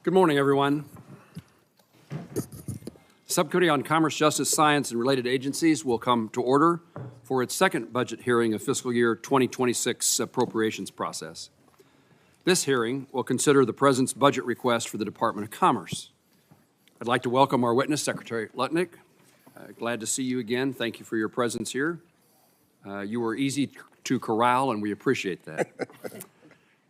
Good morning, everyone. Subcommittee on Commerce, Justice, Science, and Related Agencies will come to order for its second budget hearing of fiscal year 2026 appropriations process. This hearing will consider the President's budget request for the Department of Commerce. I'd like to welcome our witness, Secretary Lutnick. Glad to see you again. Thank you for your presence here. You were easy to corral, and we appreciate that.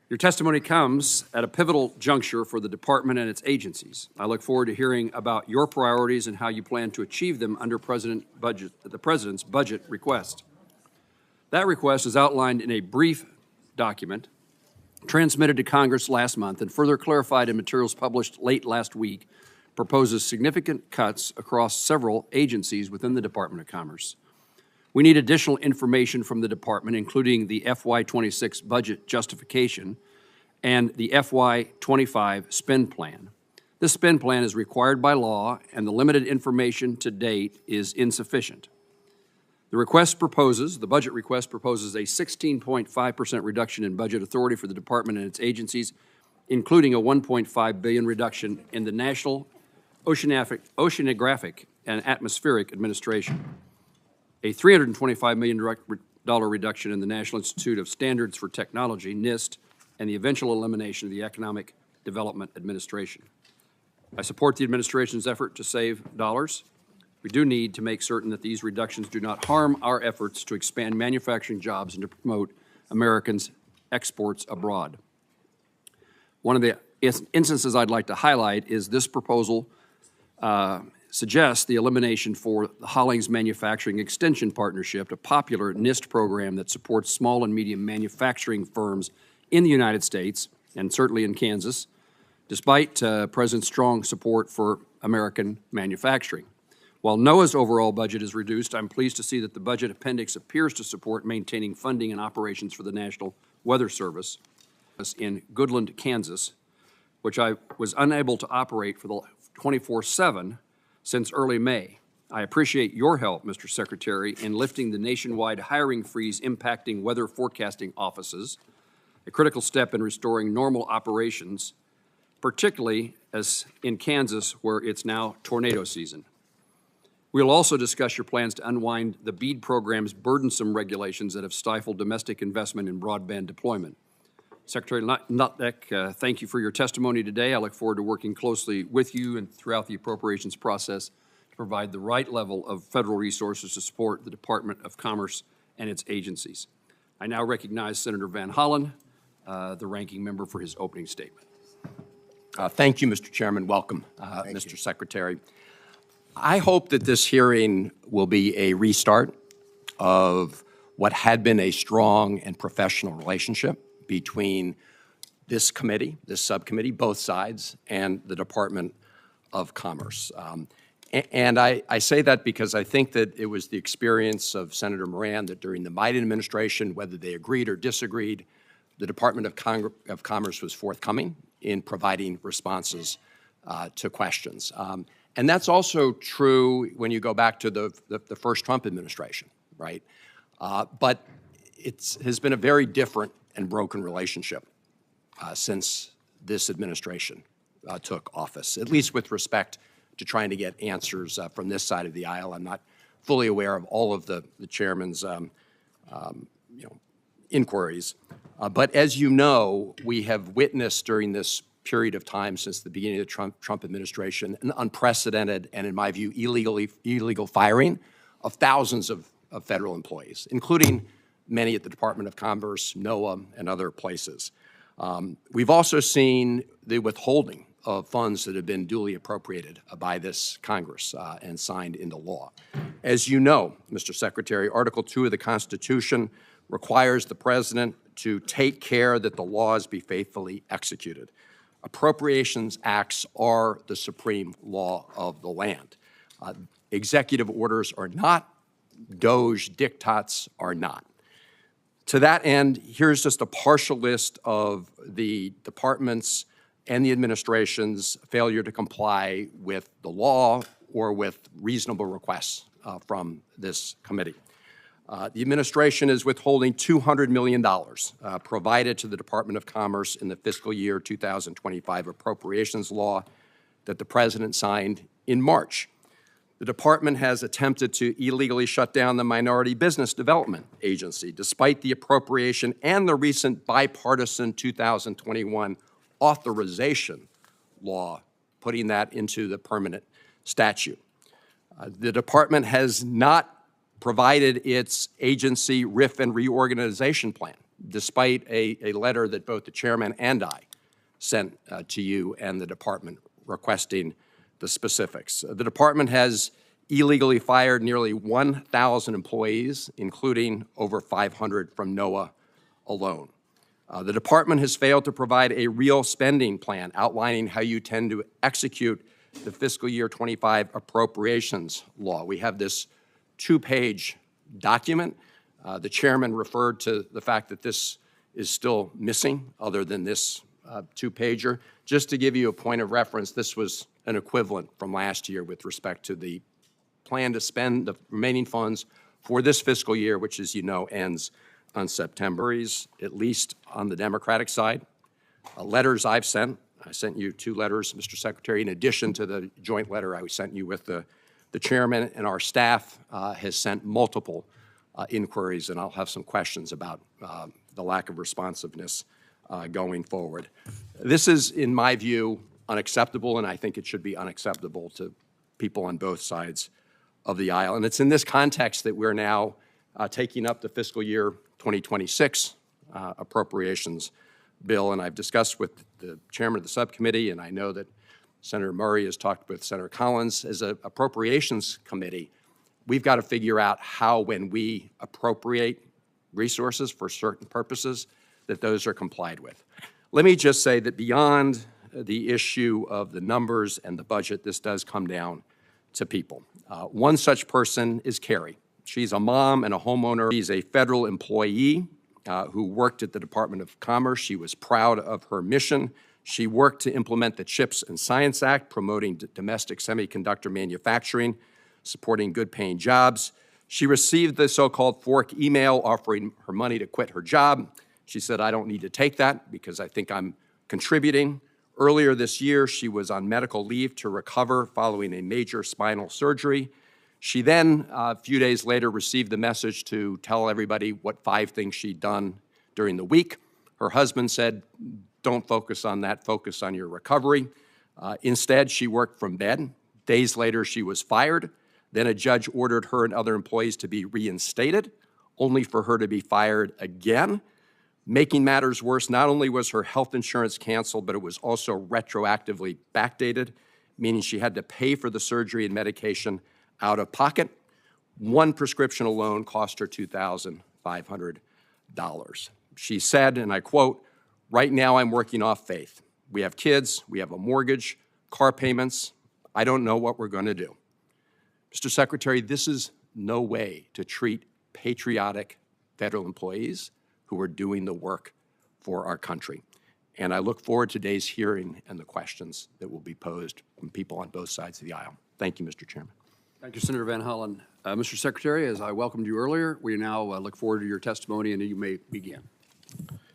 Your testimony comes at a pivotal juncture for the department and its agencies. I look forward to hearing about your priorities and how you plan to achieve them under the President's budget request. That request is outlined in a brief document transmitted to Congress last month and further clarified in materials published late last week, proposes significant cuts across several agencies within the Department of Commerce. We need additional information from the department, including the FY26 budget justification and the FY25 spend plan. This spend plan is required by law, and the limited information to date is insufficient. The budget request proposes a 16.5% reduction in budget authority for the department and its agencies, including a $1.5 billion reduction in the National Oceanographic and Atmospheric Administration, a $325 million reduction in the National Institute of Standards for Technology, NIST, and the eventual elimination of the Economic Development Administration. I support the administration's effort to save dollars. We do need to make certain that these reductions do not harm our efforts to expand manufacturing jobs and to promote Americans' exports abroad. One of the instances I'd like to highlight is this proposal suggests the elimination for the Hollings Manufacturing Extension Partnership, a popular NIST program that supports small and medium manufacturing firms in the United States and certainly in Kansas, despite President's strong support for American manufacturing. While NOAA's overall budget is reduced, I'm pleased to see that the budget appendix appears to support maintaining funding and operations for the National Weather Service in Goodland, Kansas, which I was unable to operate for the 24/7 since early May. I appreciate your help, Mr. Secretary, in lifting the nationwide hiring freeze impacting weather forecasting offices, a critical step in restoring normal operations, particularly as in Kansas, where it's now tornado season. We'll also discuss your plans to unwind the BEAD program's burdensome regulations that have stifled domestic investment in broadband deployment. Secretary Lutnick, thank you for your testimony today. I look forward to working closely with you and throughout the appropriations process to provide the right level of federal resources to support the Department of Commerce and its agencies. I now recognize Senator Van Hollen, the ranking member, for his opening statement. Thank you, Mr. Chairman. Welcome, Mr. Secretary. I hope that this hearing will be a restart of what had been a strong and professional relationship between this committee, this subcommittee, both sides, and the Department of Commerce. And I say that because I think that it was the experience of Senator Moran that during the Biden administration, whether they agreed or disagreed, the Department of Commerce was forthcoming in providing responses to questions. And that's also true when you go back to the first Trump administration, right? But it has been a very different and broken relationship since this administration took office, at least with respect to trying to get answers from this side of the aisle. I'm not fully aware of all of the chairman's inquiries. But as you know, we have witnessed during this period of time since the beginning of the Trump administration an unprecedented and, in my view, illegal firing of thousands of federal employees, including many at the Department of Commerce, NOAA, and other places. We've also seen the withholding of funds that have been duly appropriated by this Congress and signed into law. As you know, Mr. Secretary, Article 2 of the Constitution requires the President to take care that the laws be faithfully executed. Appropriations acts are the supreme law of the land. Executive orders are not. Doge diktats are not. To that end, here's just a partial list of the department's and the administration's failure to comply with the law or with reasonable requests from this committee. The administration is withholding $200 million provided to the Department of Commerce in the fiscal year 2025 appropriations law that the President signed in March. The department has attempted to illegally shut down the Minority Business Development Agency, despite the appropriation and the recent bipartisan 2021 authorization law, putting that into the permanent statute. The department has not provided its agency RIF and reorganization plan, despite a letter that both the chairman and I sent to you and the department requesting the specifics. The department has illegally fired nearly 1,000 employees, including over 500 from NOAA alone. The department has failed to provide a real spending plan outlining how you tend to execute the fiscal year 25 appropriations law. We have this two-page document. The chairman referred to the fact that this is still missing other than this two-pager. Just to give you a point of reference, this was an equivalent from last year with respect to the plan to spend the remaining funds for this fiscal year, which, as you know, ends on September. At least on the Democratic side, letters I've sent. I sent you 2 letters, Mr. Secretary, in addition to the joint letter I sent you with the chairman, and our staff has sent multiple inquiries, and I'll have some questions about the lack of responsiveness going forward. This is, in my view, unacceptable, and I think it should be unacceptable to people on both sides of the aisle. And it's in this context that we're now taking up the fiscal year 2026 appropriations bill, and I've discussed with the chairman of the subcommittee, and I know that Senator Murray has talked with Senator Collins. As an appropriations committee, we've got to figure out how, when we appropriate resources for certain purposes, that those are complied with. Let me just say that beyond the issue of the numbers and the budget, this does come down to people. One such person is Carrie. She's a mom and a homeowner. She's a federal employee who worked at the Department of Commerce. She was proud of her mission. She worked to implement the CHIPS and Science Act, promoting domestic semiconductor manufacturing, supporting good-paying jobs. She received the so-called fork email offering her money to quit her job. She said, "I don't need to take that because I think I'm contributing." Earlier this year, she was on medical leave to recover following a major spinal surgery. She then, a few days later, received the message to tell everybody what 5 things she'd done during the week. Her husband said, "Don't focus on that, focus on your recovery." Instead, she worked from bed. Days later, she was fired. Then a judge ordered her and other employees to be reinstated, only for her to be fired again. Making matters worse, not only was her health insurance canceled, but it was also retroactively backdated, meaning she had to pay for the surgery and medication out of pocket. One prescription alone cost her $2,500. She said, and I quote, "Right now I'm working off faith. We have kids, we have a mortgage, car payments. I don't know what we're going to do." Mr. Secretary, this is no way to treat patriotic federal employees who are doing the work for our country. And I look forward to today's hearing and the questions that will be posed from people on both sides of the aisle. Thank you, Mr. Chairman. Thank you, Senator Van Hollen. Mr. Secretary, as I welcomed you earlier, we now look forward to your testimony, and you may begin.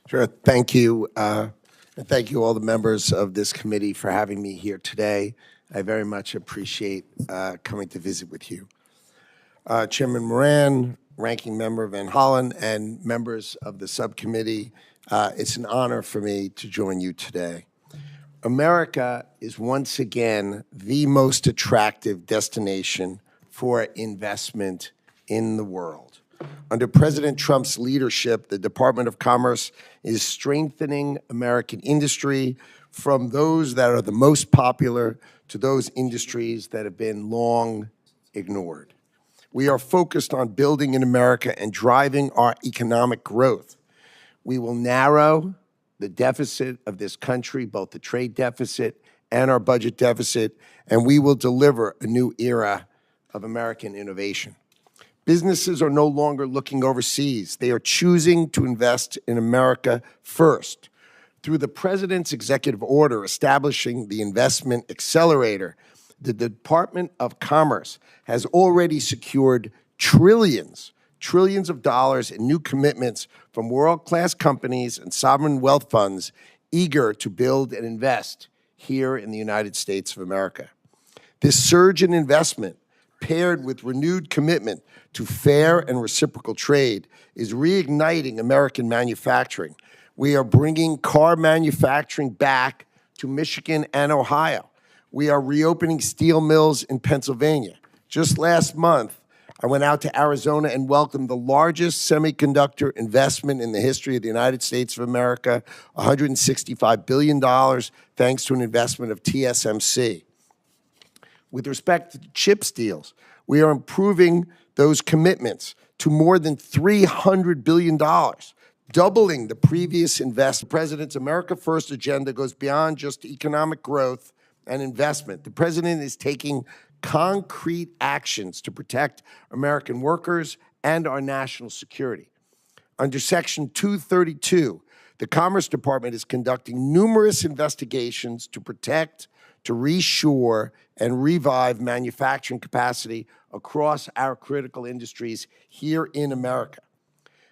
Sure. Thank you. And thank you all the members of this committee for having me here today. I very much appreciate coming to visit with you. Chairman Moran, Ranking Member Van Hollen, and members of the subcommittee, it's an honor for me to join you today. America is once again the most attractive destination for investment in the world. Under President Trump's leadership, the Department of Commerce is strengthening American industry from those that are the most popular to those industries that have been long ignored. We are focused on building in America and driving our economic growth. We will narrow the deficit of this country, both the trade deficit and our budget deficit, and we will deliver a new era of American innovation. Businesses are no longer looking overseas. They are choosing to invest in America first. Through the President's executive order establishing the Investment Accelerator, the Department of Commerce has already secured trillions trillions of dollars in new commitments from world-class companies and sovereign wealth funds eager to build and invest here in the United States of America. This surge in investment, paired with renewed commitment to fair and reciprocal trade, is reigniting American manufacturing. We are bringing car manufacturing back to Michigan and Ohio. We are reopening steel mills in Pennsylvania. Just last month, I went out to Arizona and welcomed the largest semiconductor investment in the history of the United States of America, $165 billion, thanks to an investment of TSMC. With respect to CHIPS deals, we are improving those commitments to more than $300 billion, doubling the previous investment. The President's America First agenda goes beyond just economic growth and investment. The President is taking concrete actions to protect American workers and our national security. Under Section 232, the Commerce Department is conducting numerous investigations to protect, to reshore, and revive manufacturing capacity across our critical industries here in America.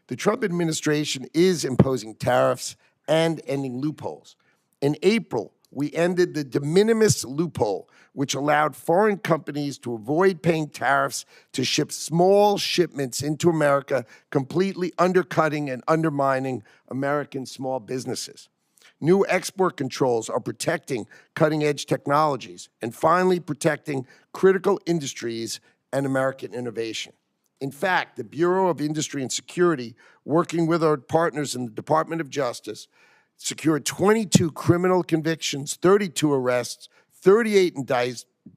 The Trump administration is imposing tariffs and ending loopholes. In April, we ended the de minimis loophole, which allowed foreign companies to avoid paying tariffs to ship small shipments into America, completely undercutting and undermining American small businesses. New export controls are protecting cutting-edge technologies and finally protecting critical industries and American innovation. In fact, the Bureau of Industry and Security, working with our partners in the Department of Justice, secured 22 criminal convictions, 32 arrests, 38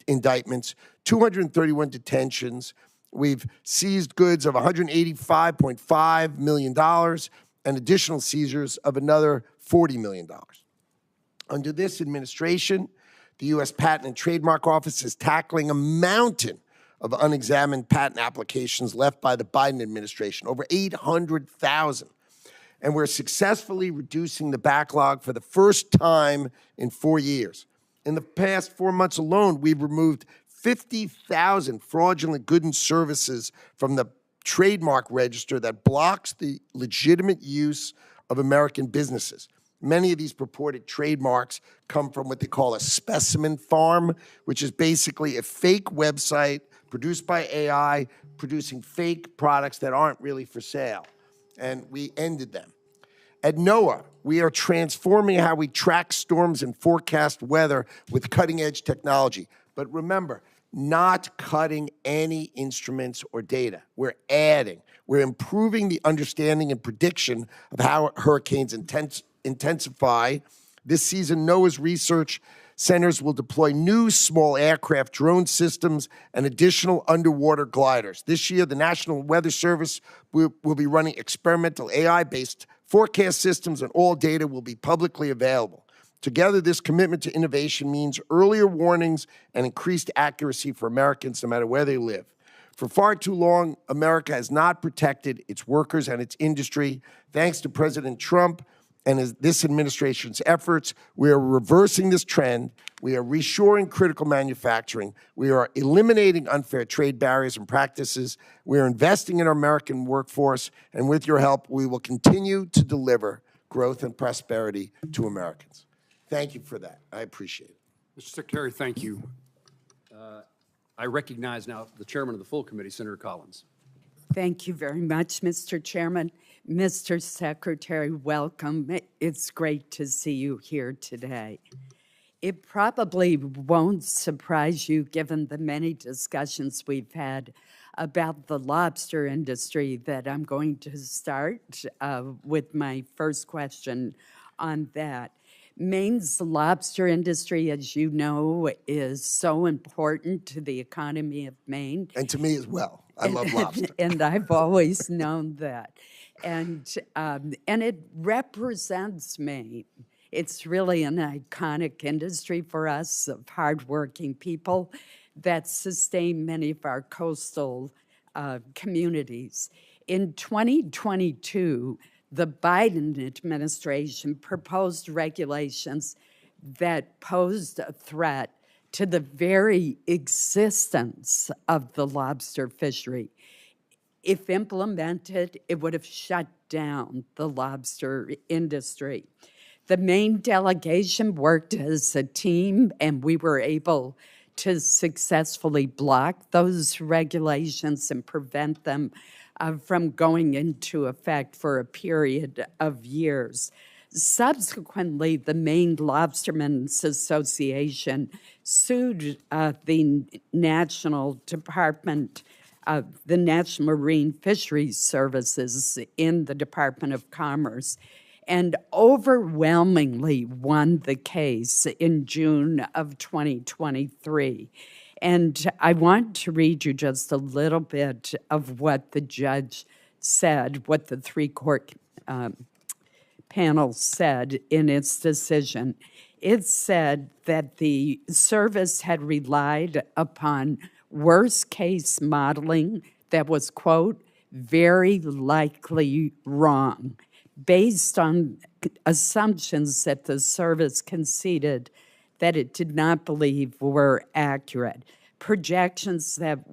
indictments, 231 detentions. We've seized goods of $185.5 million and additional seizures of another $40 million. Under this administration, the U.S. Patent and Trademark Office is tackling a mountain of unexamined patent applications left by the Biden administration, over 800,000. And we're successfully reducing the backlog for the first time in 4 years. In the past 4 months alone, we've removed 50,000 fraudulent goods and services from the trademark register that blocks the legitimate use of American businesses. Many of these purported trademarks come from what they call a specimen farm, which is basically a fake website produced by AI, producing fake products that aren't really for sale. And we ended them. At NOAA, we are transforming how we track storms and forecast weather with cutting-edge technology. But remember, not cutting any instruments or data. We're adding. We're improving the understanding and prediction of how hurricanes intensify. This season, NOAA's research centers will deploy new small aircraft drone systems and additional underwater gliders. This year, the National Weather Service will be running experimental AI-based forecast systems, and all data will be publicly available. Together, this commitment to innovation means earlier warnings and increased accuracy for Americans no matter where they live. For far too long, America has not protected its workers and its industry. Thanks to President Trump and this administration's efforts, we are reversing this trend. We are reshoring critical manufacturing. We are eliminating unfair trade barriers and practices. We are investing in our American workforce. And with your help, we will continue to deliver growth and prosperity to Americans. Thank you for that. I appreciate it. Mr. Secretary, thank you. I recognize now the chairman of the full committee, Senator Collins. Thank you very much, Mr. Chairman. Mr. Secretary, welcome. It's great to see you here today. It probably won't surprise you, given the many discussions we've had about the lobster industry, that I'm going to start with my first question on that. Maine's lobster industry, as you know, is so important to the economy of Maine. And to me as well. I love lobster. And I've always known that. And it represents Maine. It's really an iconic industry for us of hardworking people that sustain many of our coastal communities. In 2022, the Biden administration proposed regulations that posed a threat to the very existence of the lobster fishery. If implemented, it would have shut down the lobster industry. The Maine delegation worked as a team, and we were able to successfully block those regulations and prevent them from going into effect for a period of years. Subsequently, the Maine Lobstermen's Association sued the National Department, the National Marine Fisheries Services in the Department of Commerce, and overwhelmingly won the case in June of 2023. And I want to read you just a little bit of what the judge said, what the three-court panel said in its decision. It said that the service had relied upon worst-case modeling that was, quote, very likely wrong, based on assumptions that the service conceded that it did not believe were accurate. Projections that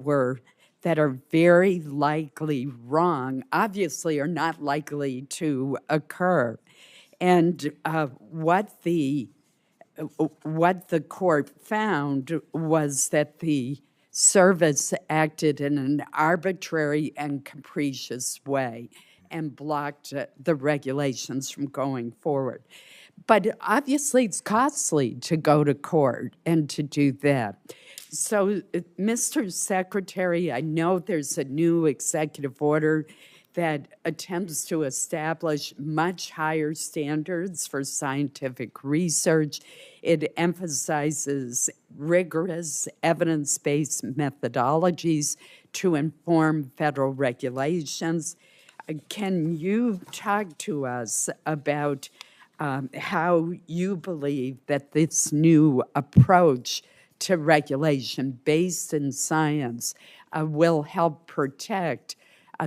are very likely wrong, obviously are not likely to occur. And what the court found was that the service acted in an arbitrary and capricious way and blocked the regulations from going forward. But obviously, it's costly to go to court and to do that. So, Mr. Secretary, I know there's a new executive order that attempts to establish much higher standards for scientific research. It emphasizes rigorous evidence-based methodologies to inform federal regulations. Can you talk to us about how you believe that this new approach to regulation based in science will help protect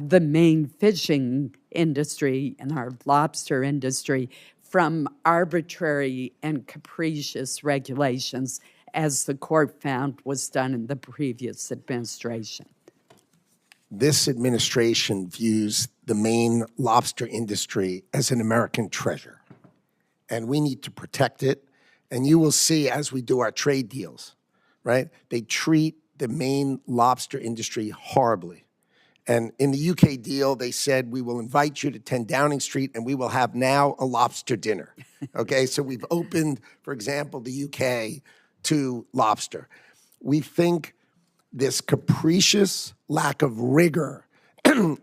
the Maine fishing industry and our lobster industry from arbitrary and capricious regulations, as the court found was done in the previous administration? This administration views the Maine lobster industry as an American treasure, and we need to protect it. And you will see as we do our trade deals, right? They treat the Maine lobster industry horribly. And in the UK deal, they said, we will invite you to 10 Downing Street and we will have now a lobster dinner. Okay, so we've opened, for example, the UK to lobster. We think this capricious lack of rigor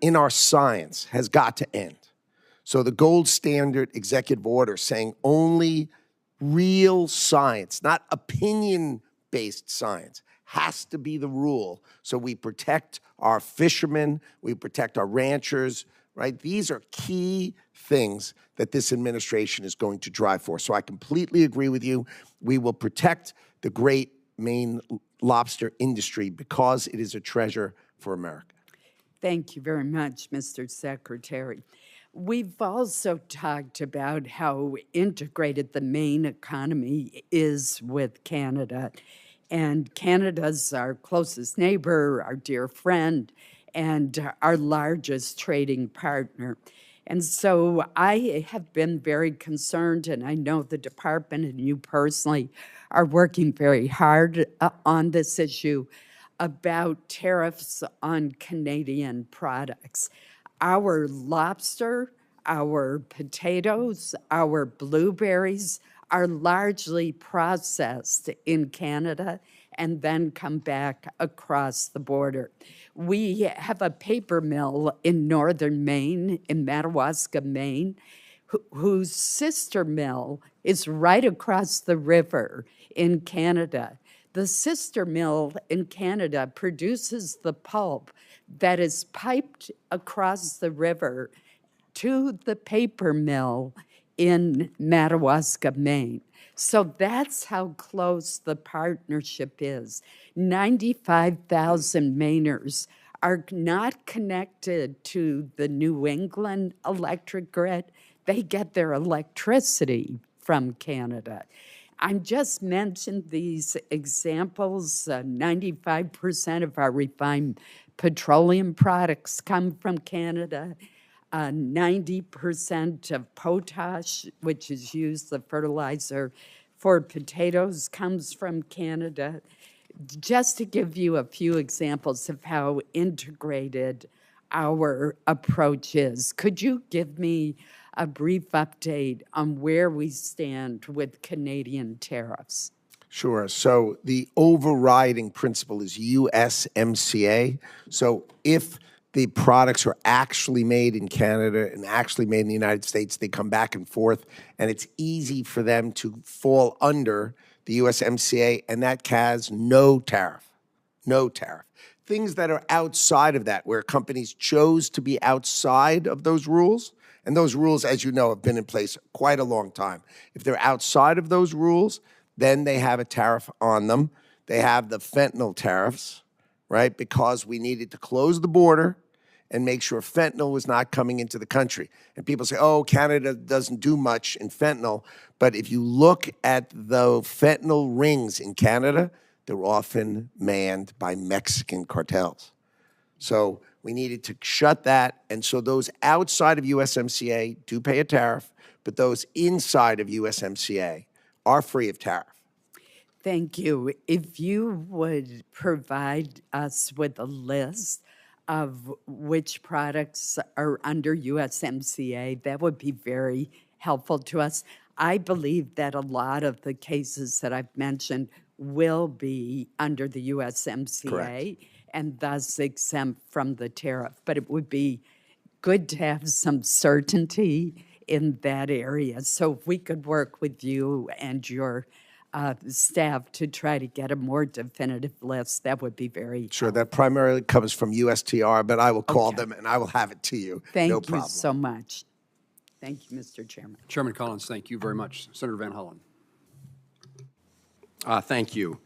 in our science has got to end. So the gold standard executive order saying only real science, not opinion-based science, has to be the rule. So we protect our fishermen, we protect our ranchers, right? These are key things that this administration is going to drive for. So I completely agree with you. We will protect the great Maine lobster industry because it is a treasure for America. Thank you very much, Mr. Secretary. We've also talked about how integrated the Maine economy is with Canada. And Canada's our closest neighbor, our dear friend, and our largest trading partner. And so I have been very concerned, and I know the department and you personally are working very hard on this issue about tariffs on Canadian products. Our lobster, our potatoes, our blueberries are largely processed in Canada and then come back across the border. We have a paper mill in northern Maine, in Madawaska, Maine, whose sister mill is right across the river in Canada. The sister mill in Canada produces the pulp that is piped across the river to the paper mill in Madawaska, Maine. So that's how close the partnership is. 95,000 Mainers are not connected to the New England electric grid. They get their electricity from Canada. I just mentioned these examples. 95% of our refined petroleum products come from Canada. 90% of potash, which is used, the fertilizer for potatoes, comes from Canada. Just to give you a few examples of how integrated our approach is, could you give me a brief update on where we stand with Canadian tariffs? Sure. So the overriding principle is USMCA. So if the products are actually made in Canada and actually made in the United States, they come back and forth, and it's easy for them to fall under the USMCA, and that has no tariff. No tariff. Things that are outside of that, where companies chose to be outside of those rules, and those rules, as you know, have been in place quite a long time. If they're outside of those rules, then they have a tariff on them. They have the fentanyl tariffs, right? Because we needed to close the border and make sure fentanyl was not coming into the country. And people say, oh, Canada doesn't do much in fentanyl. But if you look at the fentanyl rings in Canada, they're often manned by Mexican cartels. So we needed to shut that. And so those outside of USMCA do pay a tariff, but those inside of USMCA are free of tariff. Thank you. If you would provide us with a list of which products are under USMCA, that would be very helpful to us. I believe that a lot of the cases that I've mentioned will be under the USMCA. Correct. And thus exempt from the tariff. But it would be good to have some certainty in that area. So if we could work with you and your staff to try to get a more definitive list, that would be very Sure, that primarily comes from USTR, but I will call them and I will have it to you. Thank no you problem. so much. Thank you, Mr. Chairman. Chairman Collins, thank you very much. Senator Van Hollen. Thank you.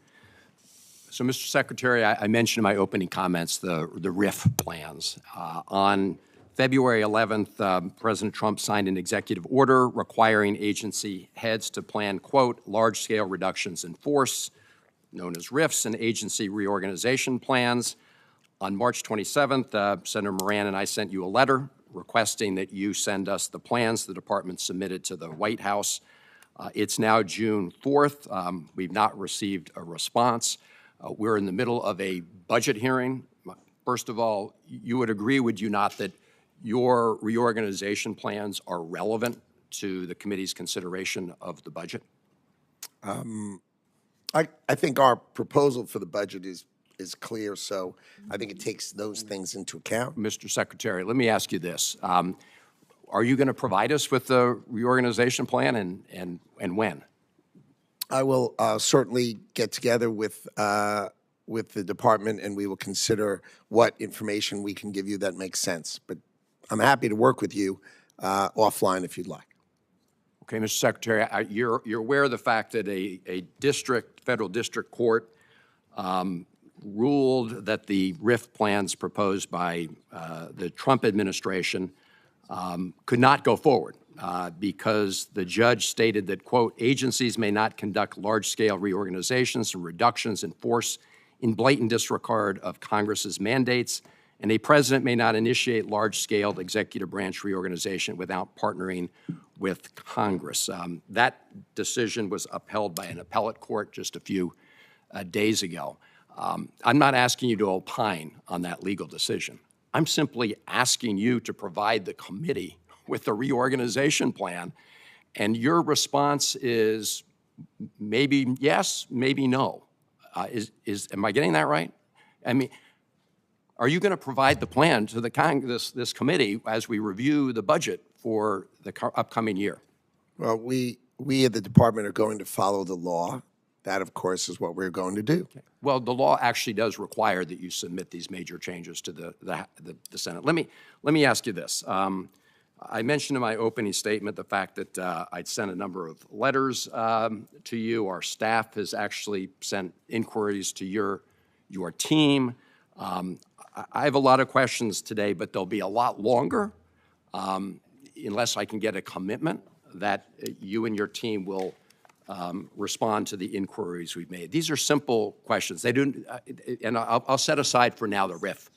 So, Mr. Secretary, I mentioned in my opening comments the RIF plans. On February 11th, President Trump signed an executive order requiring agency heads to plan, quote, large-scale reductions in force, known as RIFs, and agency reorganization plans. On March 27th, Senator Moran and I sent you a letter requesting that you send us the plans the department submitted to the White House. It's now June 4th. We've not received a response. We're in the middle of a budget hearing. First of all, you would agree, would you not, that your reorganization plans are relevant to the committee's consideration of the budget? I think our proposal for the budget is clear, so I think it takes those things into account. Mr. Secretary, let me ask you this. Are you going to provide us with the reorganization plan, and when? I will certainly get together with the department, and we will consider what information we can give you that makes sense. But I'm happy to work with you offline if you'd like. Okay, Mr. Secretary, you're aware of the fact that a federal district court ruled that the RIF plans proposed by the Trump administration could not go forward because the judge stated that, quote, agencies may not conduct large-scale reorganizations and reductions in force in blatant disregard of Congress's mandates, and a president may not initiate large-scale executive branch reorganization without partnering with Congress. That decision was upheld by an appellate court just a few days ago. I'm not asking you to opine on that legal decision. I'm simply asking you to provide the committee with the reorganization plan, and your response is maybe yes, maybe no. Am I getting that right? I mean, are you going to provide the plan to this committee as we review the budget for the upcoming year? Well, we at the department are going to follow the law. That, of course, is what we're going to do. Okay. Well, the law actually does require that you submit these major changes to the Senate. Let me ask you this. I mentioned in my opening statement the fact that I'd sent a number of letters to you. Our staff has actually sent inquiries to your team. I have a lot of questions today, but they'll be a lot longer unless I can get a commitment that you and your team will respond to the inquiries we've made. These are simple questions. They don't, and I'll set aside for now the RIF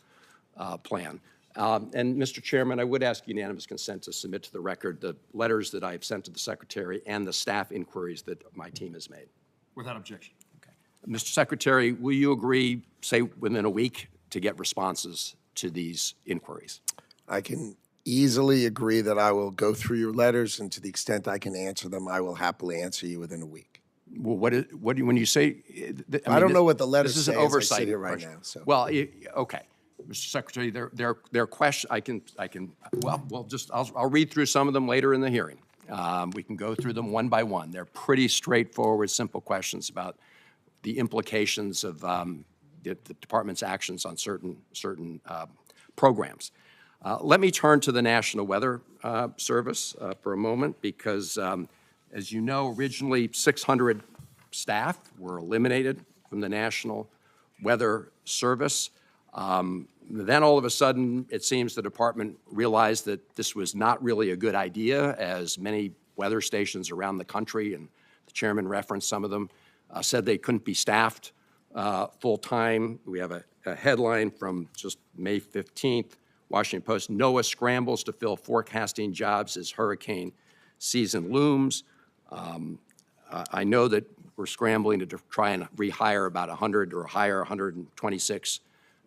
plan. And Mr. Chairman, I would ask unanimous consent to submit to the record the letters that I have sent to the Secretary and the staff inquiries that my team has made. Without objection. Mr. Secretary, will you agree, say, within a week to get responses to these inquiries? I can easily agree that I will go through your letters, and to the extent I can answer them, I will happily answer you within a week. Well, when you say? I don't know what the letters This is say an as I oversight sit here right question. now, so. Well, okay, Mr. Secretary, their question. I'll read through some of them later in the hearing. We can go through them one by one. They're pretty straightforward, simple questions about the implications of the department's actions on certain programs. Let me turn to the National Weather Service for a moment, because as you know, originally 600 staff were eliminated from the National Weather Service. Then all of a sudden, it seems the department realized that this was not really a good idea, as many weather stations around the country, and the chairman referenced some of them, said they couldn't be staffed full-time. We have a headline from just May 15th, Washington Post: NOAA scrambles to fill forecasting jobs as hurricane season looms. I know that we're scrambling to try and rehire about 100 or hire 126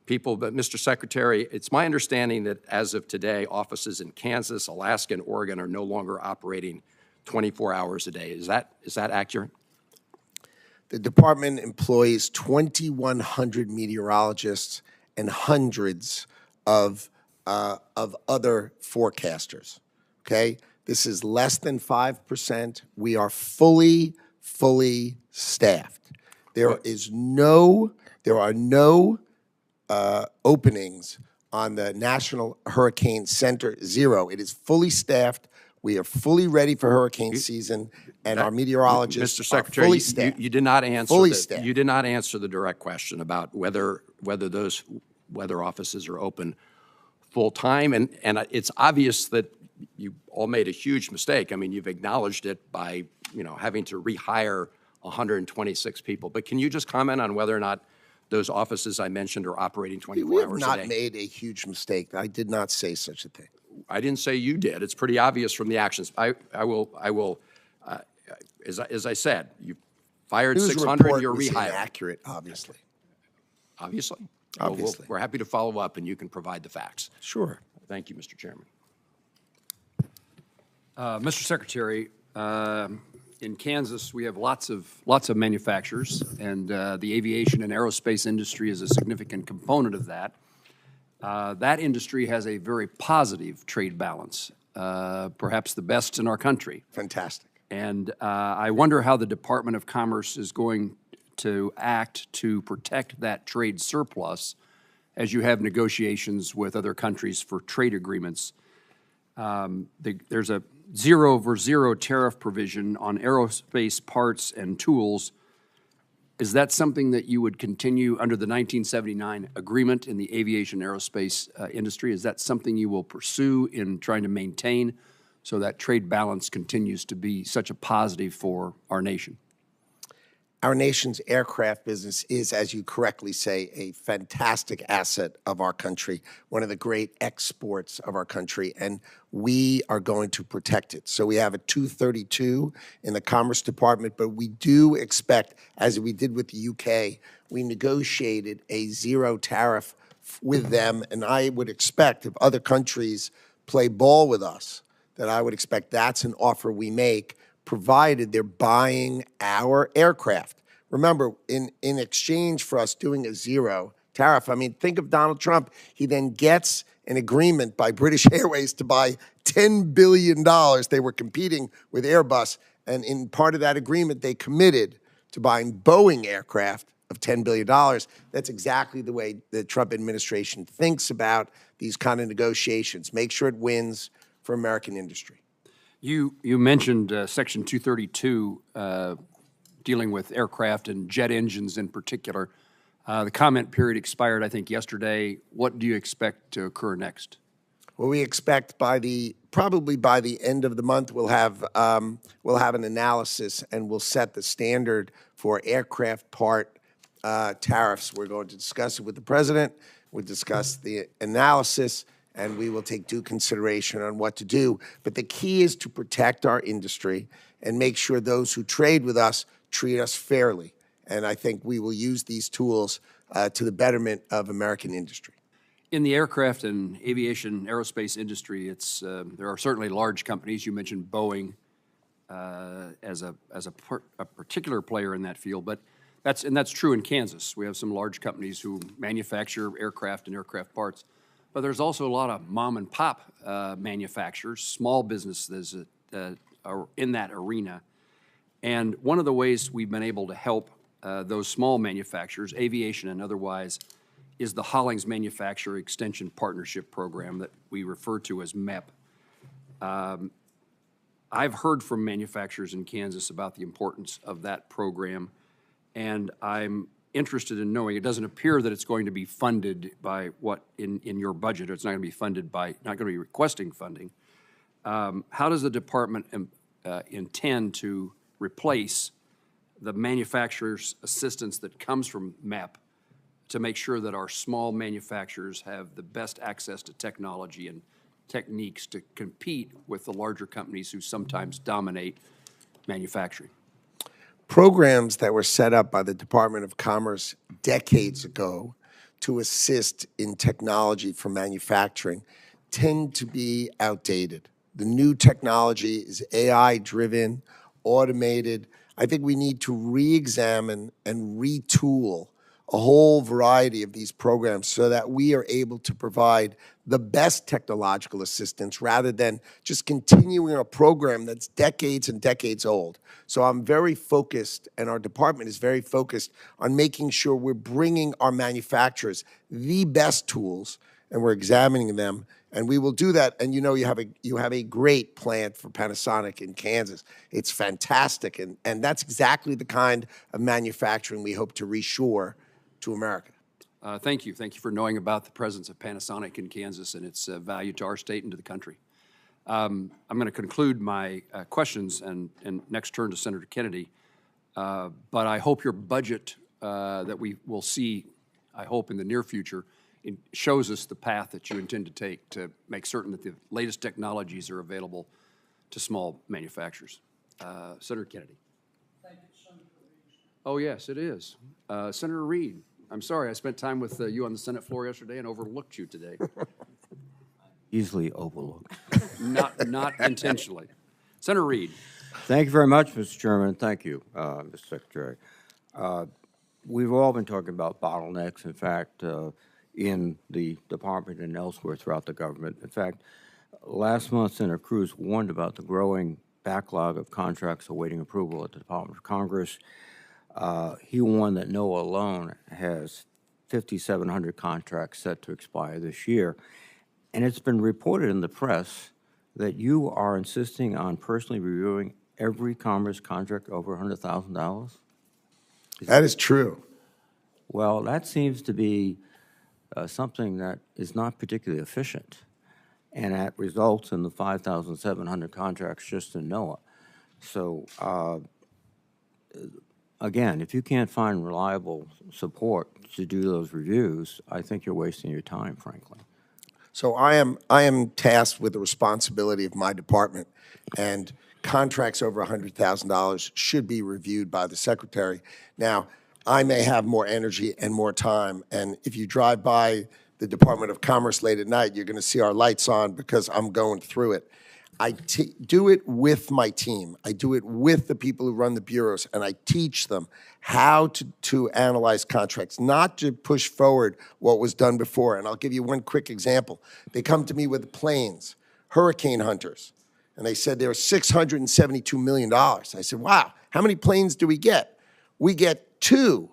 people, but Mr. Secretary, it's my understanding that as of today, offices in Kansas, Alaska, and Oregon are no longer operating 24 hours a day. Is that accurate? The department employs 2,100 meteorologists and hundreds of other forecasters, okay? This is less than 5%. We are fully staffed. There are no openings on the National Hurricane Center, zero. It is fully staffed. We are fully ready for hurricane season, and our meteorologists Mr. Secretary, are fully staffed. you did not answer Fully staffed. You did not answer the direct question about whether those weather offices are open full-time, and it's obvious that you all made a huge mistake. I mean, you've acknowledged it by, having to rehire 126 people. But can you just comment on whether or not those offices I mentioned are operating 24 We hours have a day? not made a huge mistake. I did not say such a thing. I didn't say you did. It's pretty obvious from the actions. I will. As I said, you fired News 600. report You're was rehiring. inaccurate, obviously. Obviously. Obviously. We're happy to follow up, and you can provide the facts. Sure. Thank you, Mr. Chairman. Mr. Secretary, in Kansas, we have lots of manufacturers, and the aviation and aerospace industry is a significant component of that. That industry has a very positive trade balance, perhaps the best in our country. Fantastic. And I wonder how the Department of Commerce is going to act to protect that trade surplus as you have negotiations with other countries for trade agreements. There's a zero tariff provision on aerospace parts and tools. Is that something that you would continue under the 1979 agreement in the aviation aerospace industry? Is that something you will pursue in trying to maintain so that trade balance continues to be such a positive for our nation? Our nation's aircraft business is, as you correctly say, a fantastic asset of our country, one of the great exports of our country, and we are going to protect it. So we have a 232 in the Commerce Department, but we do expect, as we did with the UK, we negotiated a zero tariff with them, and I would expect if other countries play ball with us, that I would expect that's an offer we make, provided they're buying our aircraft. Remember, in exchange for us doing a zero tariff, I mean, think of Donald Trump. He then gets an agreement by British Airways to buy $10 billion. They were competing with Airbus, and in part of that agreement, they committed to buying Boeing aircraft of $10 billion. That's exactly the way the Trump administration thinks about these kind of negotiations. Make sure it wins for American industry. You mentioned Section 232 dealing with aircraft and jet engines in particular. The comment period expired, I think, yesterday. What do you expect to occur next? Well, we expect probably by the end of the month we'll have an analysis, and we'll set the standard for aircraft part tariffs. We're going to discuss it with the president. We'll discuss the analysis, and we will take due consideration on what to do. But the key is to protect our industry and make sure those who trade with us treat us fairly. And I think we will use these tools to the betterment of American industry. In the aircraft and aviation aerospace industry, there are certainly large companies. You mentioned Boeing as a particular player in that field, but that's true in Kansas. We have some large companies who manufacture aircraft and aircraft parts, but there's also a lot of mom and pop manufacturers, small businesses are in that arena. And one of the ways we've been able to help those small manufacturers, aviation and otherwise, is the Hollings Manufacturer Extension Partnership Program that we refer to as MEP. I've heard from manufacturers in Kansas about the importance of that program, and I'm interested in knowing, it doesn't appear that it's going to be funded by what in your budget, or it's not going to be funded by, not going to be requesting funding. How does the department intend to replace the manufacturer's assistance that comes from MEP to make sure that our small manufacturers have the best access to technology and techniques to compete with the larger companies who sometimes dominate manufacturing? Programs that were set up by the Department of Commerce decades ago to assist in technology for manufacturing tend to be outdated. The new technology is AI-driven, automated. I think we need to re-examine and retool a whole variety of these programs so that we are able to provide the best technological assistance rather than just continuing a program that's decades and decades old. So I'm very focused, and our department is very focused on making sure we're bringing our manufacturers the best tools, and we're examining them, and we will do that. And you know, you have a great plant for Panasonic in Kansas. It's fantastic, and that's exactly the kind of manufacturing we hope to reshore to America. Thank you. Thank you for knowing about the presence of Panasonic in Kansas and its value to our state and to the country. I'm going to conclude my questions and next turn to Senator Kennedy. But I hope your budget that we will see, I hope in the near future, it shows us the path that you intend to take to make certain that the latest technologies are available to small manufacturers. Senator Kennedy. Thank you, Senator Reed. Oh, yes, it is. Senator Reed, I'm sorry, I spent time with you on the Senate floor yesterday and overlooked you today. Easily overlooked. Not intentionally. Senator Reed. Thank you very much, Mr. Chairman. Thank you, Mr. Secretary. We've all been talking about bottlenecks, in fact, in the department and elsewhere throughout the government. In fact, last month, Senator Cruz warned about the growing backlog of contracts awaiting approval at the Department of Congress. He warned that NOAA alone has 5,700 contracts set to expire this year. And it's been reported in the press that you are insisting on personally reviewing every Commerce contract over $100,000? That is true. Well, that seems to be something that is not particularly efficient, and that results in the 5,700 contracts just in NOAA. So, again, if you can't find reliable support to do those reviews, I think you're wasting your time, frankly. So I am tasked with the responsibility of my department, and contracts over $100,000 should be reviewed by the Secretary. Now, I may have more energy and more time, and if you drive by the Department of Commerce late at night, you're going to see our lights on because I'm going through it. I do it with my team. I do it with the people who run the bureaus, and I teach them how to analyze contracts, not to push forward what was done before. And I'll give you one quick example. They come to me with planes, hurricane hunters, and they said there were $672 million. I said, wow, how many planes do we get? We get two.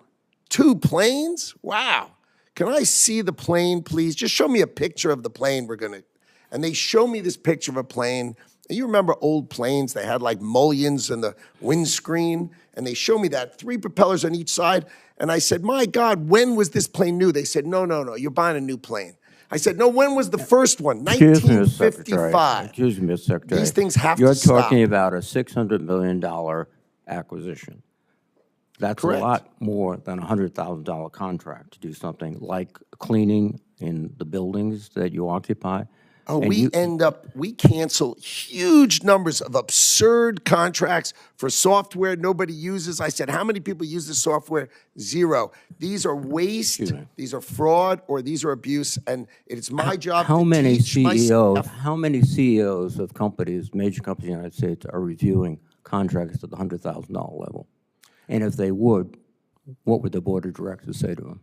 2 planes? Wow. Can I see the plane, please? Just show me a picture of the plane we're going to. And they show me this picture of a plane. And you remember old planes, they had like mullions in the windscreen, and they show me that, 3 propellers on each side. And I said, my God, when was this plane new? They said, no, you're buying a new plane. I said, no, when was the first one? 1955. Excuse me, Mr. Secretary. These things have You're to stop. talking about a $600 million acquisition. That's Correct. a lot more than a $100,000 contract to do something like cleaning in the buildings that you occupy. Oh, And we cancel huge numbers of absurd contracts for software nobody uses. I said, how many people use this software? Zero. These are waste, these are fraud, or these are abuse, and it's my job How to many teach my CEOs, staff. how many CEOs of companies, major companies in the United States, are reviewing contracts at the $100,000 level? And if they would, what would the board of directors say to them?